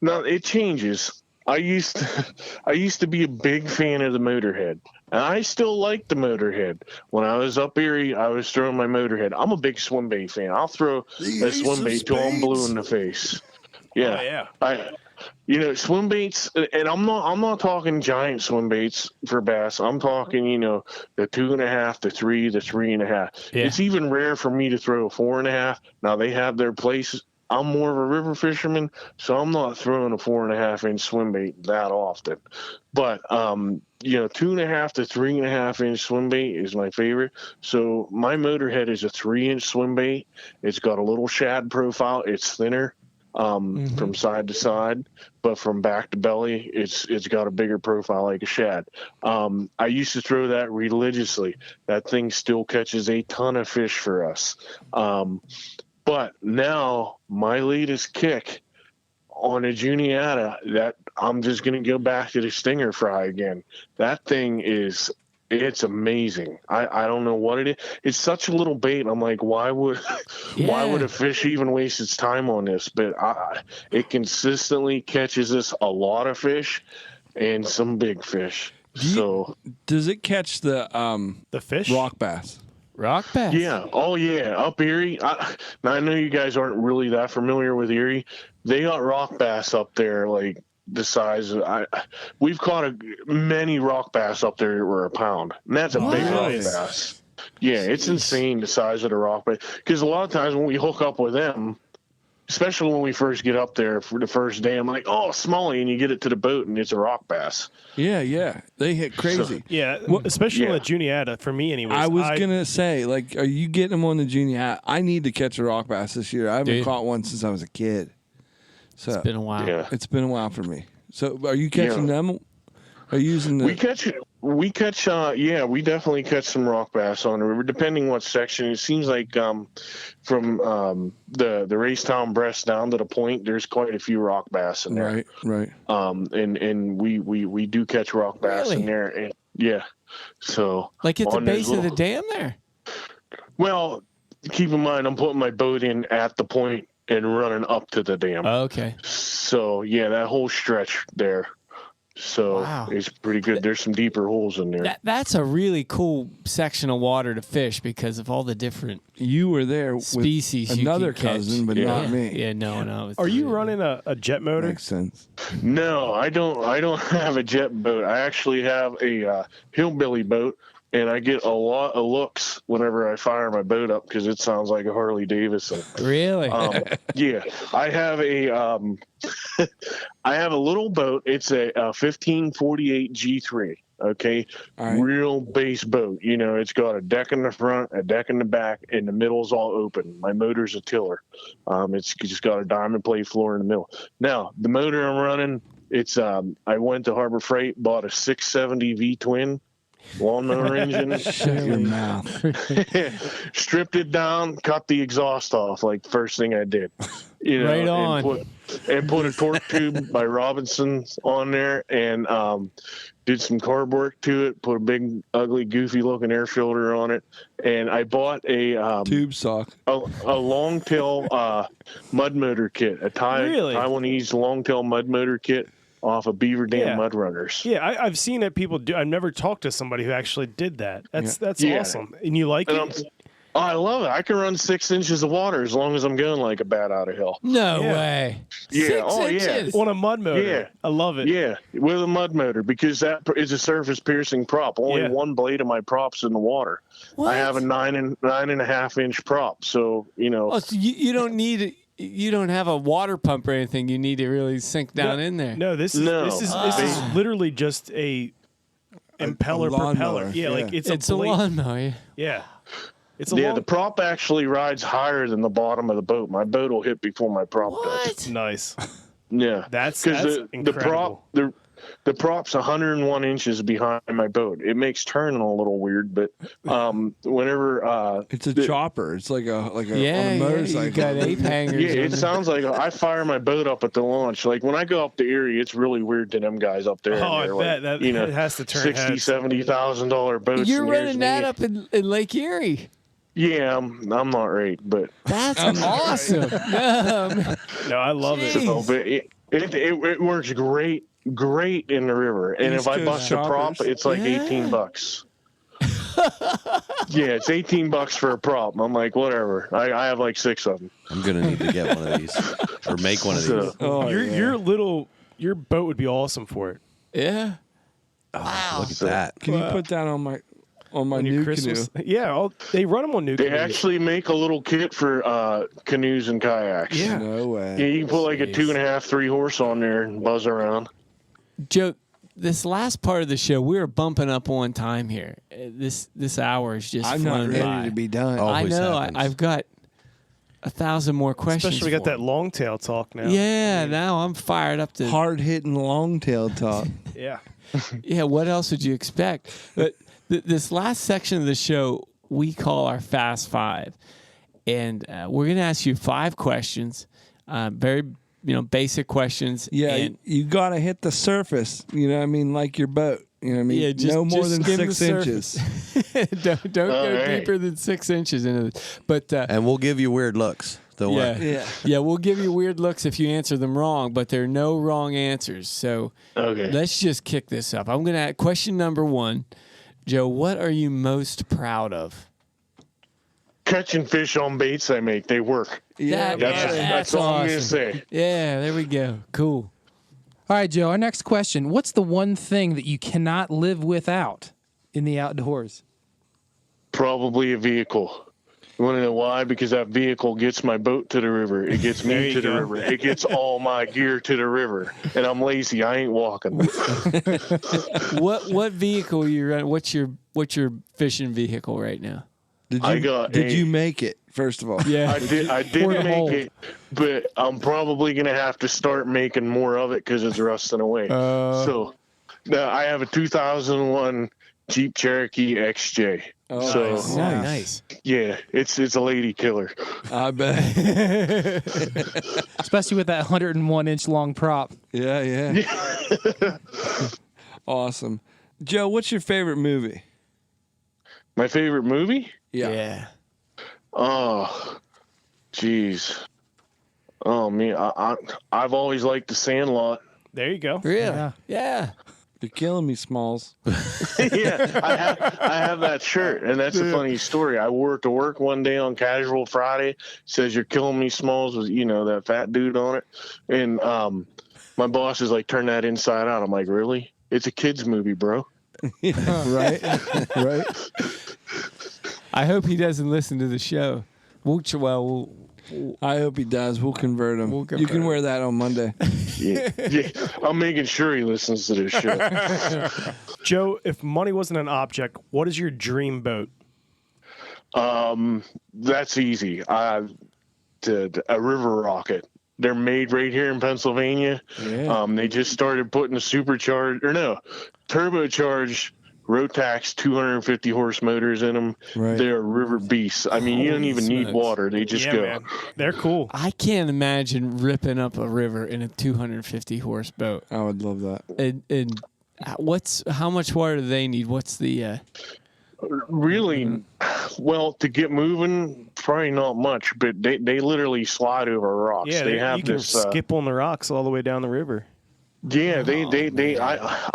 No, it changes. I used to be a big fan of the Motorhead, and I still like the Motorhead. When I was up Erie, I was throwing my Motorhead. I'm a big swim bait fan. I'll throw a swim bait till I'm blue in the face. Yeah, oh, yeah. Swim baits, and I'm not talking giant swim baits for bass. I'm talking, the 2.5, the 3, the 3.5. Yeah. It's even rare for me to throw a 4.5. Now they have their place. I'm more of a river fisherman, so I'm not throwing a 4.5-inch swim bait that often. But 2.5 to 3.5-inch swim bait is my favorite. So my Motorhead is a 3-inch swim bait. It's got a little shad profile. It's thinner from side to side, but from back to belly, it's got a bigger profile like a shad. I used to throw that religiously. That thing still catches a ton of fish for us. But now my latest kick on a Juniata, that I'm just going to go back to the stinger fry again. That thing it's amazing. I don't know what it is. It's such a little bait. I'm like, why would a fish even waste its time on this? But it consistently catches us a lot of fish and some big fish. Does it catch the fish? Rock bass? Rock bass. Yeah. Oh, yeah. Up Erie. Now, I know you guys aren't really that familiar with Erie. They got rock bass up there, like the size of. We've caught many rock bass up there that were a pound, and that's a big rock bass. Yeah, it's insane the size of the rock bass. Because a lot of times when we hook up with them, especially when we first get up there for the first day, I'm like, oh, smallie, and you get it to the boat, and it's a rock bass. Yeah. They hit crazy. Especially on the Juniata, for me anyways. I was going to say, like, are you getting them on the Juniata? I need to catch a rock bass this year. I haven't caught one since I was a kid. So it's been a while. Yeah. It's been a while for me. So are you catching them? Are you using the... We definitely catch some rock bass on the river, depending what section. It seems like from the Racetown Breast down to the point, there's quite a few rock bass in there. Right. And we do catch rock bass in there. And so like at the base of the dam there. Well, keep in mind, I'm putting my boat in at the point and running up to the dam. Okay. So that whole stretch there. So it's pretty good. There's some deeper holes in there. That's a really cool section of water to fish because of all the different you were there species. With another cousin, but not me. Yeah, no. Are you running a jet motor? Makes sense. No, I don't have a jet boat. I actually have a hillbilly boat, and I get a lot of looks whenever I fire my boat up because it sounds like a Harley Davidson. Really? Yeah, I have a little boat. It's a 1548 G3. Okay, real base boat. It's got a deck in the front, a deck in the back, and the middle's all open. My motor's a tiller. It's just got a diamond plate floor in the middle. Now the motor I'm running, it's I went to Harbor Freight, bought a 670 V twin. Lawnmower engine. Shut your mouth. Stripped it down, cut the exhaust off, like first thing I did. Right on. And put a torque tube by Robinson on there, and did some carb work to it. Put a big, ugly, goofy looking air filter on it, and I bought a tube sock, a long tail mud motor kit, a Taiwanese long tail mud motor kit. Off of Beaver Dam Mud Runners. Yeah, I've seen that people do. I've never talked to somebody who actually did that. That's awesome. And you like it? I love it. I can run 6 inches of water as long as I'm going like a bat out of hell. No way. Yeah. 6 inches? On a mud motor. Yeah. I love it. Yeah, with a mud motor because that is a surface piercing prop. Only one blade of my prop's in the water. What? I have a 9.5 inch prop. So, Oh, so you don't need you don't have a water pump or anything. You need to really sink down in there. No, this is literally just a impeller propeller. Yeah, like it's a lawnmower. Yeah. The prop actually rides higher than the bottom of the boat. My boat will hit before my prop does. Nice. Yeah, that's incredible. The prop's 101 inches behind my boat. It makes turning a little weird, but whenever it's a chopper, it's like a on a motorcycle. You got ape hangers. Yeah, it sounds like I fire my boat up at the launch. Like when I go up to Erie, it's really weird to them guys up there. Oh, I bet that it has to turn $60,000-$70,000 boats. You're running that up in Lake Erie. Yeah, I'm not right, but that's awesome. No, I love it. So, but it works great in the river, and if I bust a prop, it's like $18. Yeah, it's $18 for a prop. I'm like, whatever. I have like 6 of them. I'm gonna need to get one of these or make one of these. Your boat would be awesome for it. Yeah. Wow. Look at that. Can you put that on my new Christmas canoe? Yeah, they run them on new canoes. They actually make a little kit for canoes and kayaks. Yeah. No way. Yeah, you can put like a 2.5, 3 horse on there and buzz around. Joe, this last part of the show, we were bumping up on time here. This hour is just I'm not ready to be done. I know. I've got 1,000 more questions. Especially we got that long tail talk now. Yeah, now I'm fired up to hard-hitting long tail talk. Yeah. Yeah, what else would you expect? But this last section of the show we call our Fast Five, and we're going to ask you 5 questions, very basic questions. Yeah, and you got to hit the surface. You know what I mean? Like your boat. You know what I mean? Yeah, no more than 6 inches. don't go deeper than 6 inches into it. But and we'll give you weird looks. Yeah, we'll give you weird looks if you answer them wrong, but there are no wrong answers. So let's just kick this up. I'm going to ask question number 1. Joe, what are you most proud of? Catching fish on baits I make. They work. Yeah, that's all I'm going to say. Yeah, there we go. Cool. All right, Joe, our next question. What's the one thing that you cannot live without in the outdoors? Probably a vehicle. You want to know why? Because that vehicle gets my boat to the river. It gets me to the river. It gets all my gear to the river. And I'm lazy. I ain't walking. What vehicle are you running? What's your fishing vehicle right now? Did you make it? First of all, yeah, I did make it, but I'm probably gonna have to start making more of it because it's rusting away. So now I have a 2001 Jeep Cherokee XJ. Oh, so nice. Yeah, it's a lady killer. I bet. Especially with that 101-inch long prop. Yeah. Awesome. Joe, what's your favorite movie? My favorite movie? Yeah. Oh, geez. Oh, man. I've always liked The Sandlot. There you go. Really? Yeah. You're killing me, Smalls. Yeah, I have that shirt, and that's a funny story. I wore it to work one day on Casual Friday. It says, "You're killing me, Smalls," with that fat dude on it. And my boss is like, "Turn that inside out." I'm like, "Really? It's a kids movie, bro." Right. I hope he doesn't listen to the show. I hope he does. We'll convert him. You can wear that on Monday. Yeah. I'm making sure he listens to this show. Joe, if money wasn't an object, what is your dream boat? That's easy. A river rocket. They're made right here in Pennsylvania. Yeah. They just started putting turbocharged Rotax 250 horse motors in them. Right. They're river beasts. I mean, you don't even need water. They just go. Man. They're cool. I can't imagine ripping up a river in a 250 horse boat. I would love that. And how much water do they need? What's the really? Well, to get moving, probably not much, but they literally slide over rocks. Yeah, they have you can skip on the rocks all the way down the river. Yeah,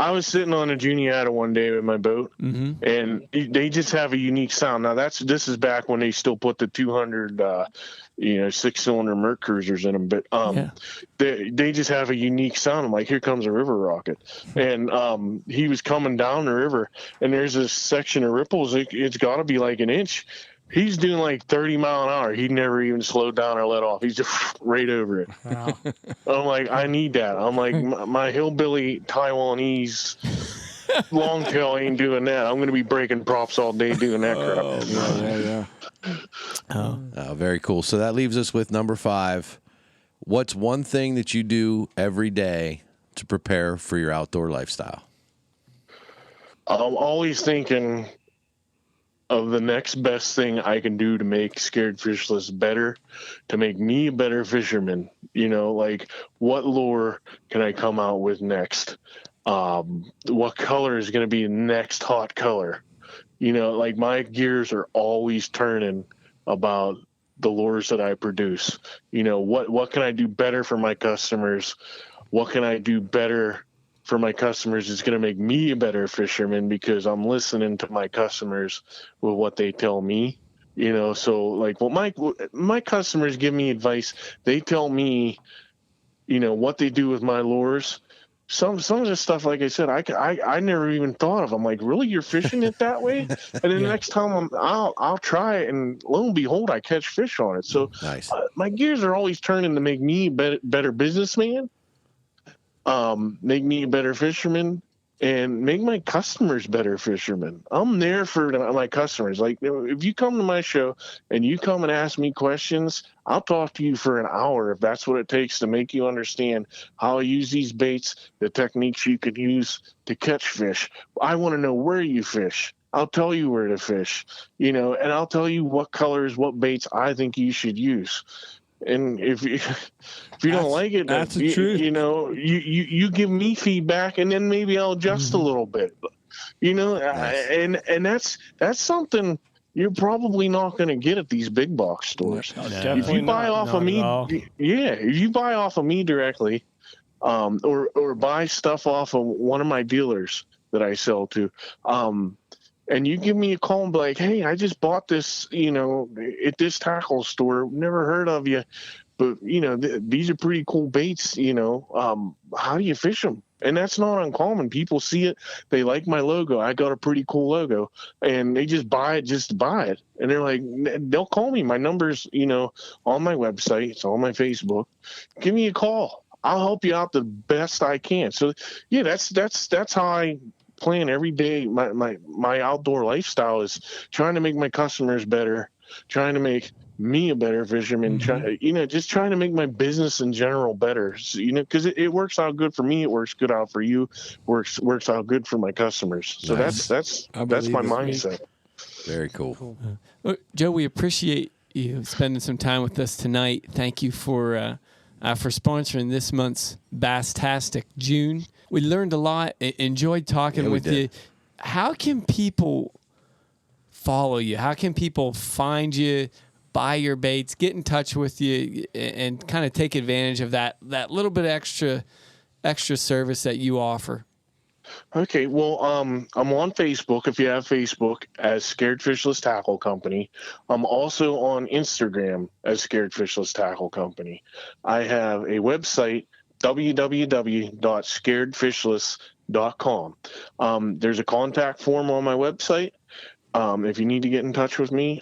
I was sitting on a Juniata one day with my boat, and they just have a unique sound. Now this is back when they still put the 200, 6-cylinder Merc cruisers in them, but they just have a unique sound. I'm like, here comes a river rocket, and he was coming down the river, and there's this section of ripples. It's got to be like an inch. he's doing like 30 mile an hour. He never even slowed down or let off. He's just right over it. Wow. I'm like, I need that. I'm like, my hillbilly Taiwanese longtail ain't doing that. I'm going to be breaking props all day doing that crap. Oh, very cool. So that leaves us with number 5. What's one thing that you do every day to prepare for your outdoor lifestyle? I'm always thinking of the next best thing I can do to make Scared Fishless better, to make me a better fisherman. You know, like what lure can I come out with next? What color is going to be the next hot color? You know, like my gears are always turning about the lures that I produce. You know, what can I do better for my customers? What can I do better for my customers is going to make me a better fisherman, because I'm listening to my customers with what they tell me. You know, so like, well, my customers give me advice. They tell me, you know, what they do with my lures. Some of the stuff, like I said, I never even thought of. I'm like, really, you're fishing it that way? And then the next time I'll try it, and lo and behold, I catch fish on it. So nice. My gears are always turning to make me a better businessman, make me a better fisherman, and make my customers better fishermen. I'm there for my customers. Like, if you come to my show and you come and ask me questions, I'll talk to you for an hour if that's what it takes to make you understand how I use these baits, the techniques you could use to catch fish. I want to know where you fish. I'll tell you where to fish, you know, and I'll tell you what colors, what baits I think you should use. And if you don't like it, that's the truth. You know, you give me feedback, and then maybe I'll adjust a little bit. You know, nice. and that's something you're probably not going to get at these big box stores. No, if you buy off of me, if you buy off of me directly, or buy stuff off of one of my dealers that I sell to, and you give me a call and be like, hey, I just bought this, you know, at this tackle store. Never heard of you, but, you know, these are pretty cool baits, you know. How do you fish them? And that's not uncommon. People see it. They like my logo. I got a pretty cool logo. And they just buy it just to buy it. And they're like, they'll call me. My number's, you know, on my website. It's on my Facebook. Give me a call. I'll help you out the best I can. So, yeah, that's how I plan every day. My outdoor lifestyle is trying to make my customers better, trying to make me a better fisherman, just trying to make my business in general better. So, you know, because it works out good for me, it works good out for you, works out good for my customers. So nice. that's my mindset. Very cool. Well, Joe, we appreciate you spending some time with us tonight. Thank you for sponsoring this month's Bass-tastic June. We learned a lot. Enjoyed talking with you. How can people follow you? How can people find you, buy your baits, get in touch with you, and kind of take advantage of that little bit extra service that you offer? Okay, well, I'm on Facebook, if you have Facebook, as Scared Fishless Tackle Company. I'm also on Instagram as Scared Fishless Tackle Company. I have a website, www.scaredfishless.com. There's a contact form on my website if you need to get in touch with me.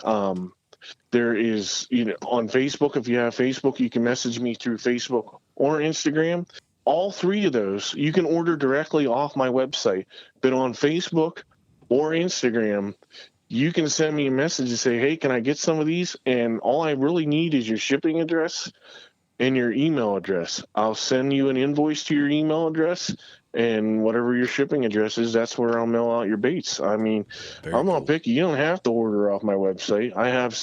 There is, you know, on Facebook, if you have Facebook, you can message me through Facebook or Instagram. All three of those, you can order directly off my website. But on Facebook or Instagram, you can send me a message and say, hey, can I get some of these? And all I really need is your shipping address and your email address. I'll send you an invoice to your email address, and whatever your shipping address is, that's where I'll mail out your baits. I mean, I'm not picky. You don't have to order off my website. I have,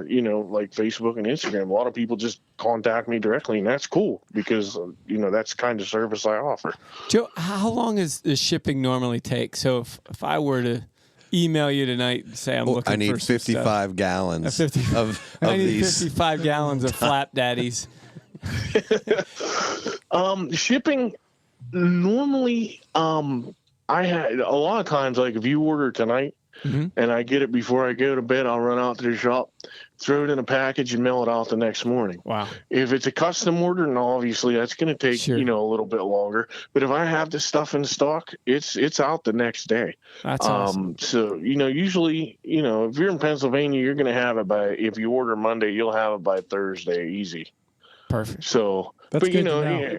you know, like Facebook and Instagram. A lot of people just contact me directly, and that's cool because, you know, that's the kind of service I offer. Joe, how long does the shipping normally take? So if I were to email you tonight and say I'm looking for I need 55 gallons of I need these. 55 gallons of Flap Daddies. Shipping normally, I had a lot of times, like if you order tonight and I get it before I go to bed, I'll run out to the shop, throw it in a package, and mail it out the next morning. Wow. If it's a custom order, and obviously that's going to take a little bit longer. But if I have this stuff in stock, it's out the next day. That's awesome. So usually, if you're in Pennsylvania, you're going to have it if you order Monday, you'll have it by Thursday, easy. Perfect. So, That's good to know.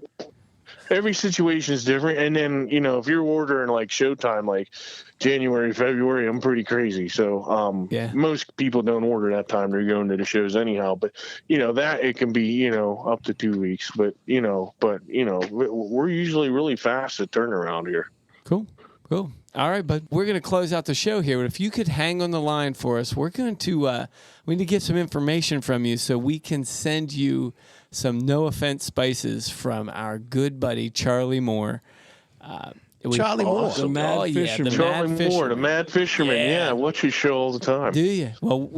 Every situation is different. And then, if you're ordering like Showtime, like January, February, I'm pretty crazy. So most people don't order that time. They're going to the shows anyhow. But, that it can be, up to 2 weeks. But, we're usually really fast at turnaround here. Cool. All right, bud. We're going to close out the show here. But if you could hang on the line for us, we're going to we need to get some information from you so we can send you some no offense spices from our good buddy Charlie Moore. Charlie Moore, the Mad Fisherman. Charlie Moore, the Mad Fisherman. Yeah, watch his show all the time. Do you? Well,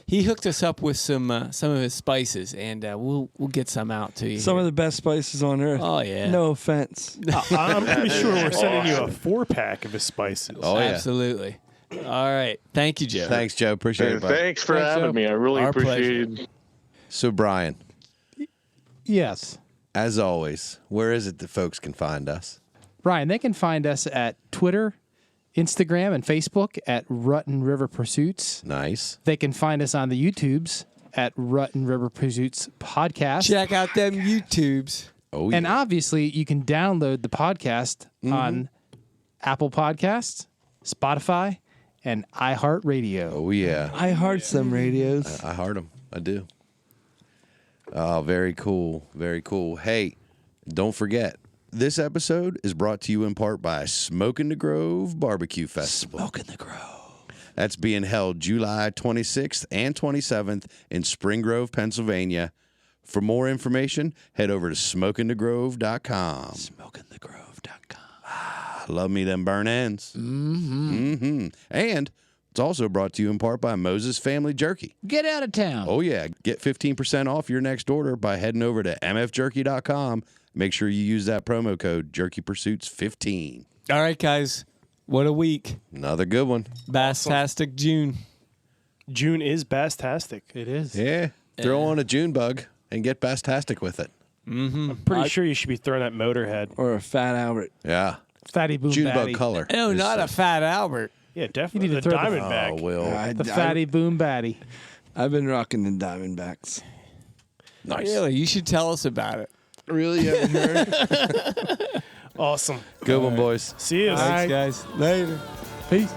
he hooked us up with some of his spices, and we'll get some out to you. Some of the best spices on earth. Oh yeah. No offense. I'm pretty sure we're sending you a 4-pack of his spices. Oh yeah, absolutely. All right, thank you, Joe. Thanks, Joe. Appreciate it. Buddy. Thanks for having me. I really appreciate it. So, Brian. Yes. As always, where is it that folks can find us? Ryan, they can find us at Twitter, Instagram, and Facebook at Rutten River Pursuits. Nice. They can find us on the YouTubes at Rutten River Pursuits Podcast. Check out them YouTubes. Oh, yeah. And obviously, you can download the podcast on Apple Podcasts, Spotify, and iHeartRadio. Oh, yeah. I heart some radios. I heart them. I do. Oh, very cool. Very cool. Hey, don't forget, this episode is brought to you in part by Smokin' the Grove Barbecue Festival. Smokin' the Grove. That's being held July 26th and 27th in Spring Grove, Pennsylvania. For more information, head over to smokinthegrove.com. Smokinthegrove.com. Ah, love me them burn ends. And it's also brought to you in part by Moses Family Jerky. Get out of town. Oh, yeah. Get 15% off your next order by heading over to mfjerky.com. Make sure you use that promo code JerkyPursuits15. All right, guys. What a week. Another good one. Bass-tastic June. June is Bass-tastic. It is. Yeah. Throw on a June bug and get Bass-tastic with it. I'm pretty sure you should be throwing that Motorhead. Or a Fat Albert. Yeah. Fatty Boom June Batty. bug color. No, not a Fat Albert. Yeah, definitely. You need to the throw the- Diamondback. Oh, Will. The Fatty Boom Batty. I've been rocking the Diamondbacks. Nice. Really? You should tell us about it. Really? You haven't heard? Awesome. Good one, boys. See you. Thanks, guys. Later. Peace.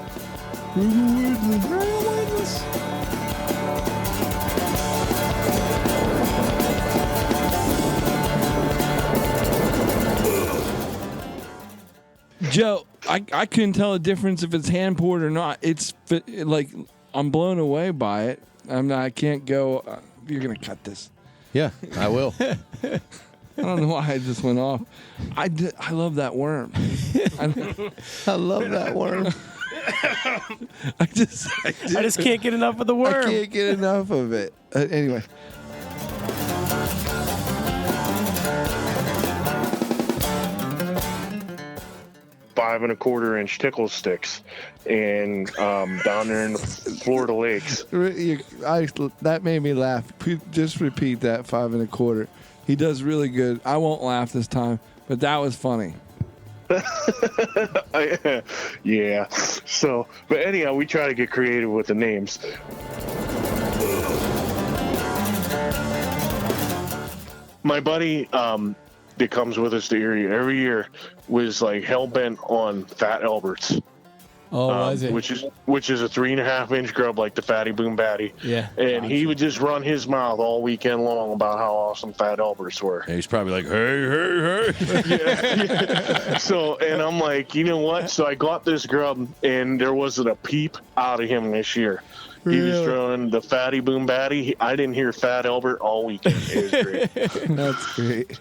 Joe, I couldn't tell the difference if it's hand poured or not. It's like I'm blown away by it. I can't go. You're gonna cut this. Yeah, I will. I don't know why I just went off. I love that worm. I love that worm. I just can't get enough of the worm. I can't get enough of it. Anyway. Five and a quarter inch tickle sticks, and down there in the Florida lakes. That made me laugh. Just repeat that 5 1/4. He does really good. I won't laugh this time, but that was funny. Yeah. So, but anyhow, we try to get creative with the names. My buddy that comes with us to Erie every year was like hell bent on Fat Alberts. Oh, was it? Which is a 3.5 inch grub like the Fatty Boom Batty. Yeah. And he would just run his mouth all weekend long about how awesome Fat Alberts were. And he's probably like, hey. Yeah. So, and I'm like, you know what? So I got this grub, and there wasn't a peep out of him this year. He was throwing the Fatty Boom Batty. I didn't hear Fat Albert all weekend. It was great. That's great.